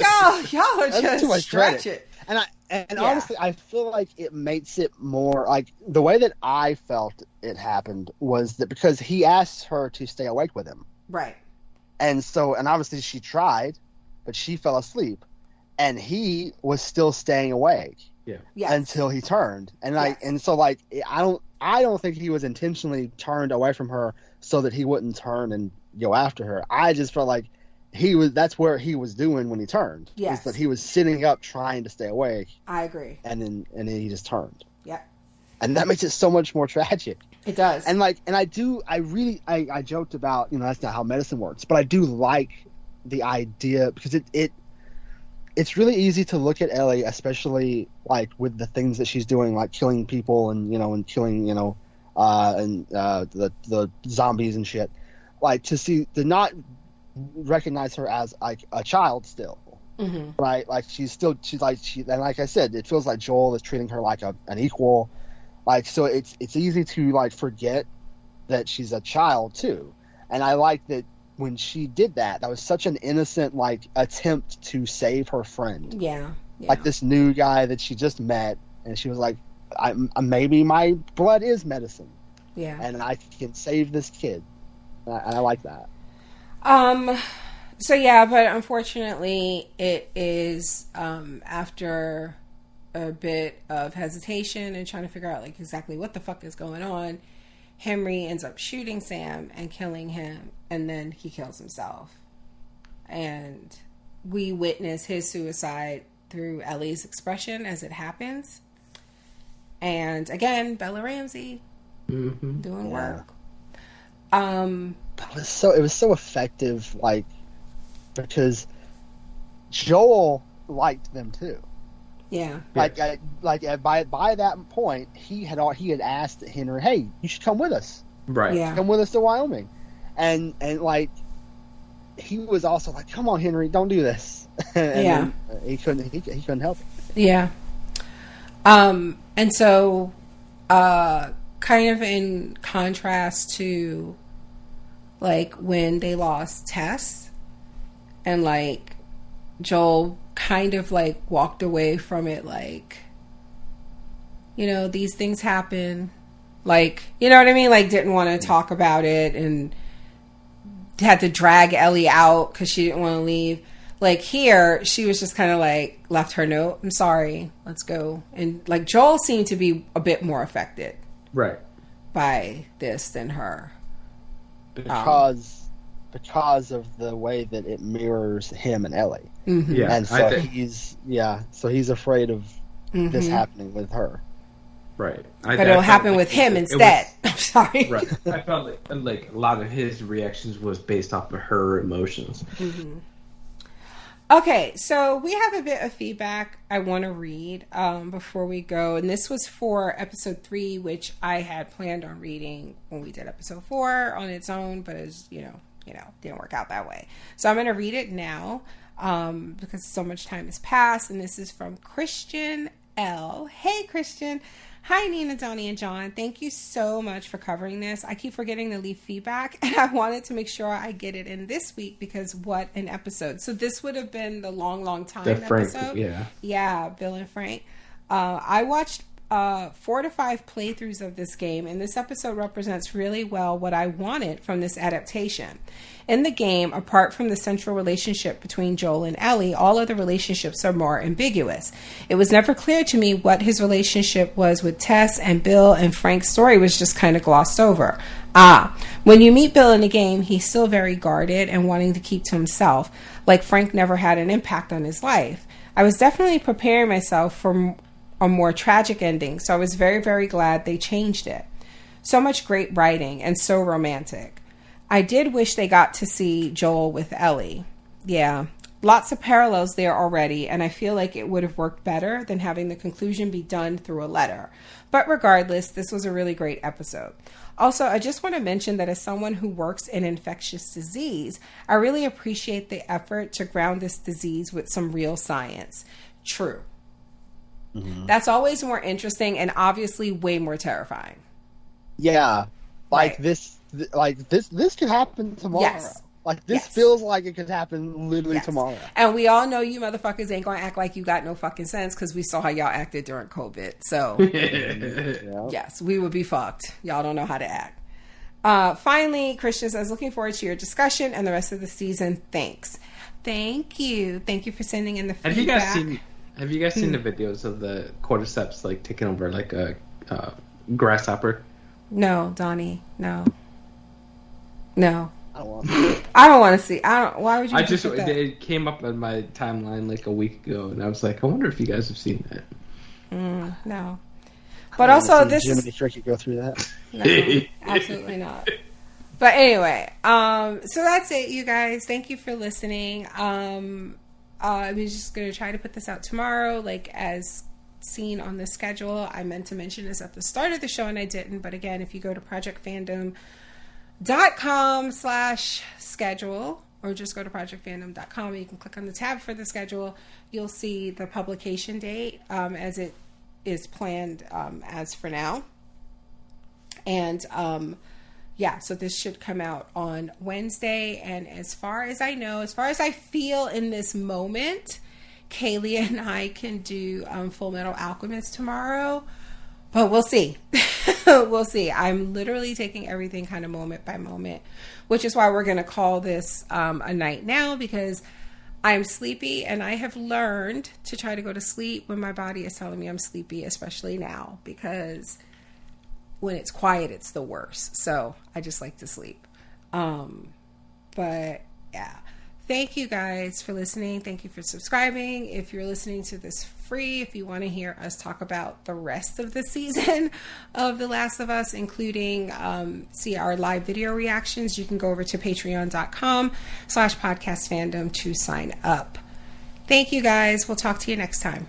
y'all are just stretch it. And honestly, I feel like it makes it more like the way that I felt it happened was that because he asked her to stay awake with him. Right. And obviously she tried, but she fell asleep and he was still staying awake. Yeah. Yes. Until he turned. And I don't think he was intentionally turned away from her so that he wouldn't turn and go after her. I just felt like that's where he was doing when he turned. Yes. Is that he was sitting up trying to stay awake. I agree. And then he just turned. Yeah. And that makes it so much more tragic. It does. And I joked about, that's not how medicine works, but I do like the idea because it's really easy to look at Ellie, especially like with the things that she's doing, like killing people and killing, the zombies and shit, like to not recognize her as like a child still. Mm-hmm. Right. Like and like I said, it feels like Joel is treating her like an equal. Like, so it's easy to like forget that she's a child too. And I like that when she did that was such an innocent like attempt to save her friend. Yeah. Like this new guy that she just met, and she was like, maybe my blood is medicine. Yeah. And I can save this kid. And I like that. So yeah, but unfortunately it is after a bit of hesitation and trying to figure out like exactly what the fuck is going on, Henry ends up shooting Sam and killing him, and then he kills himself. And we witness his suicide through Ellie's expression as it happens. And again, Bella Ramsey doing work. It was so effective, like, because Joel liked them too. Yeah. Like by that point, he had asked Henry, "Hey, you should come with us. Right. Yeah. Come with us to Wyoming," and like he was also like, "Come on, Henry, don't do this." And he couldn't help it. Yeah. And so, kind of in contrast to like when they lost Tess, and like Joel kind of like walked away from it, like, these things happen, like, you know what I mean, like didn't want to talk about it and had to drag Ellie out because she didn't want to leave. Like here, she was just kind of like left her note, "I'm sorry, let's go." And like Joel seemed to be a bit more affected by this than her, because of the way that it mirrors him and Ellie. Mm-hmm. Yeah, and so he's afraid of this happening with her. Right. But it'll happen with him instead. I'm sorry. Right. I felt like a lot of his reactions was based off of her emotions. Mm-hmm. Okay, so we have a bit of feedback I want to read before we go. And this was for episode 3, which I had planned on reading when we did episode 4 on its own, but as didn't work out that way. So I'm going to read it now because so much time has passed. And this is from Christian L. Hey, Christian. Hi, Nina, Donnie, and John. Thank you so much for covering this. I keep forgetting to leave feedback, and I wanted to make sure I get it in this week because what an episode. So this would have been the long time Frank, episode. Yeah. Yeah, Bill and Frank. I watched 4 to 5 playthroughs of this game, and this episode represents really well what I wanted from this adaptation. In the game, apart from the central relationship between Joel and Ellie, all other relationships are more ambiguous. It was never clear to me what his relationship was with Tess, and Bill and Frank's story was just kind of glossed over. When you meet Bill in the game, he's still very guarded and wanting to keep to himself, like Frank never had an impact on his life. I was definitely preparing myself for a more tragic ending, so I was very, very glad they changed it. So much great writing and so romantic. I did wish they got to see Joel with Ellie. Yeah, lots of parallels there already, and I feel like it would have worked better than having the conclusion be done through a letter. But regardless, this was a really great episode. Also, I just want to mention that as someone who works in infectious disease, I really appreciate the effort to ground this disease with some real science. True. Mm-hmm. That's always more interesting and obviously way more terrifying. Yeah. Right. This could happen tomorrow. Yes. Like, this feels like it could happen literally tomorrow. And we all know you motherfuckers ain't gonna act like you got no fucking sense, because we saw how y'all acted during COVID. So, yes, we would be fucked. Y'all don't know how to act. Finally, Christian says, looking forward to your discussion and the rest of the season. Thanks. Thank you. Thank you for sending in the feedback. Have you guys seen the videos of the cordyceps, like, taking over, like, a grasshopper? No, Donnie. No. I don't want to see. Why would you? It came up on my timeline like a week ago, and I was like, I wonder if you guys have seen that. No. But also, this Jiminy Cricket go through that. No, absolutely not. But anyway, so that's it, you guys. Thank you for listening. I'm just gonna try to put this out tomorrow, like as seen on the schedule. I meant to mention this at the start of the show and I didn't. But again, if you go to projectfandom.com/schedule, or just go to projectfandom.com, you can click on the tab for the schedule. You'll see the publication date as it is planned as for now. And so this should come out on Wednesday. And as far as I know, as far as I feel in this moment, Kaylee and I can do Full Metal Alchemist tomorrow. But we'll see. We'll see. I'm literally taking everything kind of moment by moment, which is why we're going to call this a night now, because I'm sleepy and I have learned to try to go to sleep when my body is telling me I'm sleepy, especially now, because when it's quiet, it's the worst. So I just like to sleep. But yeah. Thank you guys for listening. Thank you for subscribing. If you're listening to this free, if you want to hear us talk about the rest of the season of The Last of Us, including see our live video reactions, you can go over to patreon.com/podcastfandom to sign up. Thank you guys. We'll talk to you next time.